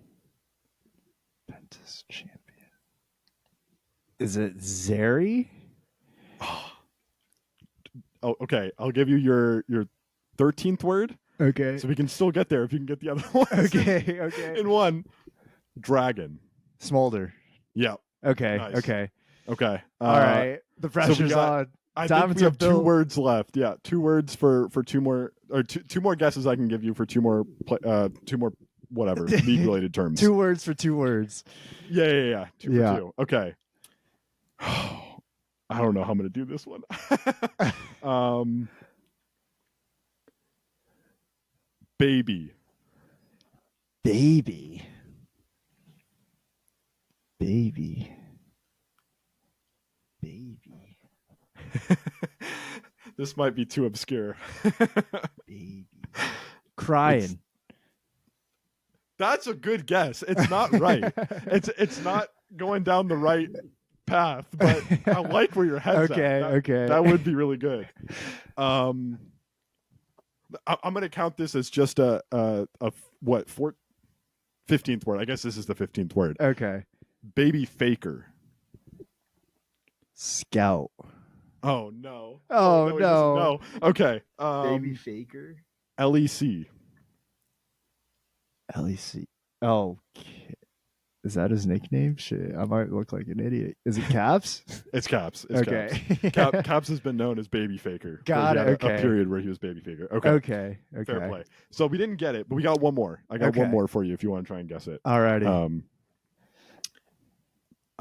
Pentas champion. Is it Zeri? Oh, okay. I'll give you your 13th word. Okay. So we can still get there if you can get the other one. Okay. In one. Dragon. Smolder. Yeah. Okay. Nice. Okay. Okay. All right. The pressure's on. I think we have 2 words left. Yeah, 2 words for 2 more, or two more guesses I can give you for 2 more whatever league related terms. 2 words for 2 words. Yeah. 2 for 2. Okay. I don't know how I'm gonna do this one. Baby. This might be too obscure. Baby. Crying. That's a good guess. It's not right. It's not going down the right path, but I like where your head's at. Okay. That would be really good. I'm going to count this as just a 15th word. I guess this is the 15th word. Okay. Baby faker. Scout. Oh no. Oh, he doesn't know. Okay. Baby faker. LEC. LEC. Oh, is that his nickname? Shit, I might look like an idiot. Is it Caps? It's Caps. It's okay. Caps. Caps has been known as Baby Faker. Got it. Okay. A period where he was Baby Faker. Okay. Fair play. So we didn't get it, but we got one more. I got one more for you if you want to try and guess it. Alrighty.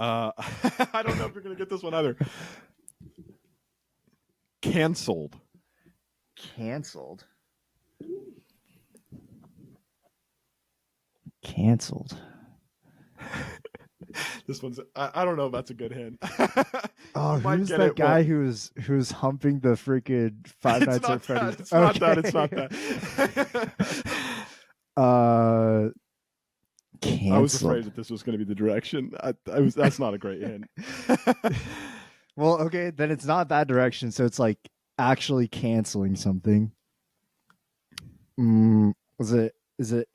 I don't know if you're gonna get this one either. Cancelled. This one's. I don't know if that's a good hint. Oh, who's that guy who's humping the freaking Five Nights at Freddy's? It's not that. It's not that. Canceled. I was afraid that this was going to be the direction. That's not a great hint. Well, okay, then it's not that direction. So it's like actually canceling something. Is it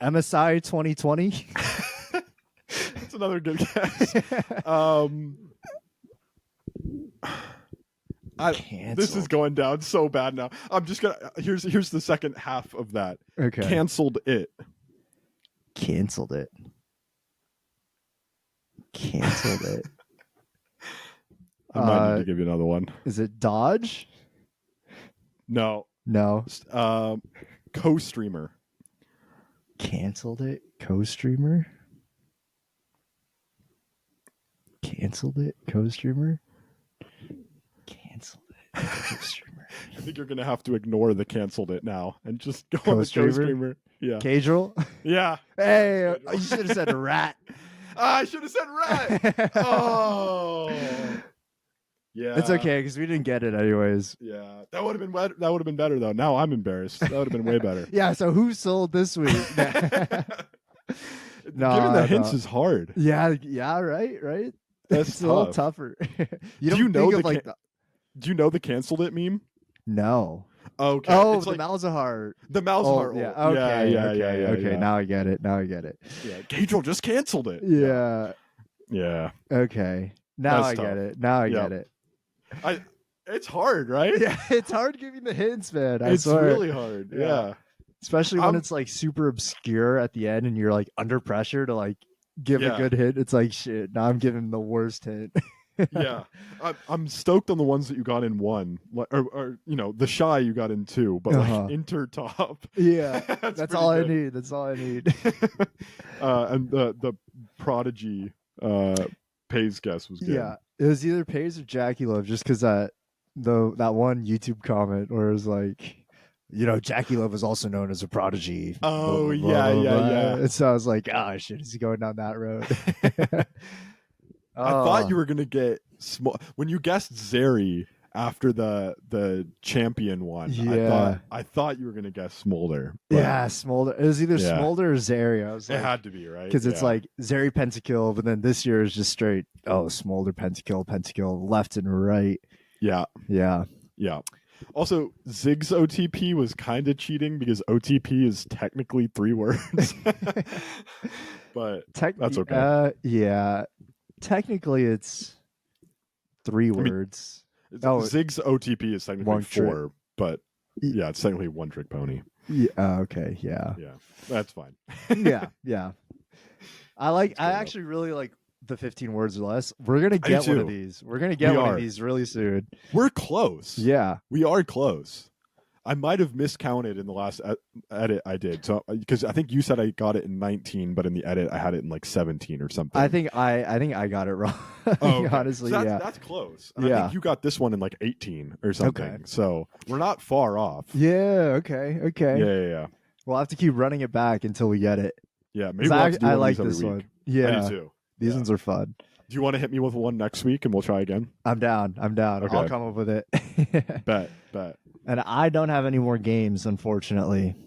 MSI 2020? That's another good guess. This is going down so bad now. I'm just gonna. Here's the second half of that. Okay. Canceled it. I might need to give you another one. Is it Dodge? No. Co-streamer. Canceled it. Co-streamer. Co-streamer. I think you're gonna have to ignore the canceled it now and just go on the co-streamer. Yeah. Cadril? Yeah. Hey, you should have said rat. I should have said rat. Oh. Yeah. It's okay because we didn't get it anyways. Yeah. That would have been better though. Now I'm embarrassed. That would have been way better. Yeah, so who sold this week? No, giving the hints is hard. Yeah, right. That's it's a little tougher. Do you know the canceled it meme? No. Okay. Oh, it's the Malzahar. The Malzahar. Yeah. Okay. Okay. Yeah. Now I get it. Yeah. Gadriel just canceled it. Yeah. Yeah. Okay. Now I get it. Get it. It's hard, right? Yeah, it's hard giving the hints, man. It's really hard. Yeah. Especially when it's like super obscure at the end and you're like under pressure to like give a Yeah. good hit. It's like shit. Now I'm giving the worst hit. Yeah, I'm stoked on the ones that you got in one, or the shy you got in two, but like intertop. Yeah, that's all good. I need. That's all I need. And the prodigy Pays guess was good. Yeah, it was either Pays or Jackie Love, just because that one YouTube comment where it was like, Jackie Love is also known as a prodigy. Oh, blah, blah, yeah, blah, yeah, blah. yeah. And so I was like, oh shit, is he going down that road? I thought you were gonna get small when you guessed Zeri after the champion one. Yeah. I thought you were gonna guess Smolder. Yeah, Smolder. It was either Smolder or Zeri. I was It like, had to be, right? because it's like Zeri Pentakill, but then this year is just straight. Oh, Smolder Pentakill, left and right. Yeah. Also, Zig's OTP was kind of cheating because OTP is technically 3 words, but that's okay. Yeah, technically it's 3 words. Zig's OTP is technically 4, but yeah, it's technically one trick pony. Yeah. Okay. Yeah. Yeah, that's fine. Yeah. I actually really like the 15 words or less. We're gonna get one of these. We're gonna get one of these really soon. We're close. Yeah, we are close. I might have miscounted in the last edit I did, so because I think you said I got it in 19, but in the edit I had it in like 17 or something. I think I got it wrong. Oh, okay. Honestly, so yeah, that's close. And I think you got this one in like 18 or something. Okay. So we're not far off. Yeah. Okay. Yeah. We'll have to keep running it back until we get it. Yeah, maybe we'll have to do I one like of these this every one. week. Yeah, I do too. These ones are fun. Do you want to hit me with one next week and we'll try again? I'm down. Okay. I'll come up with it. Bet. And I don't have any more games, unfortunately.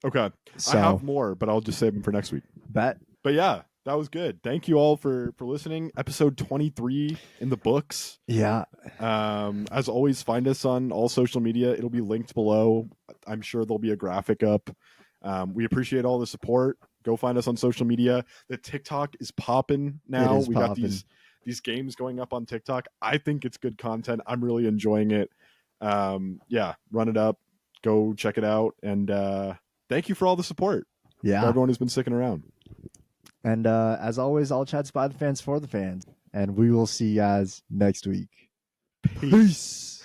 Okay. So, I have more, but I'll just save them for next week. Bet. But yeah, that was good. Thank you all for listening. Episode 23 in the books. Yeah. As always, find us on all social media. It'll be linked below. I'm sure there'll be a graphic up. We appreciate all the support. Go find us on social media. The TikTok is popping now. We got these games going up on TikTok. I think it's good content. I'm really enjoying it. Yeah, run it up. Go check it out. And thank you for all the support. Yeah. For everyone who's been sticking around. And as always, all chats by the fans for the fans. And we will see you guys next week. Peace.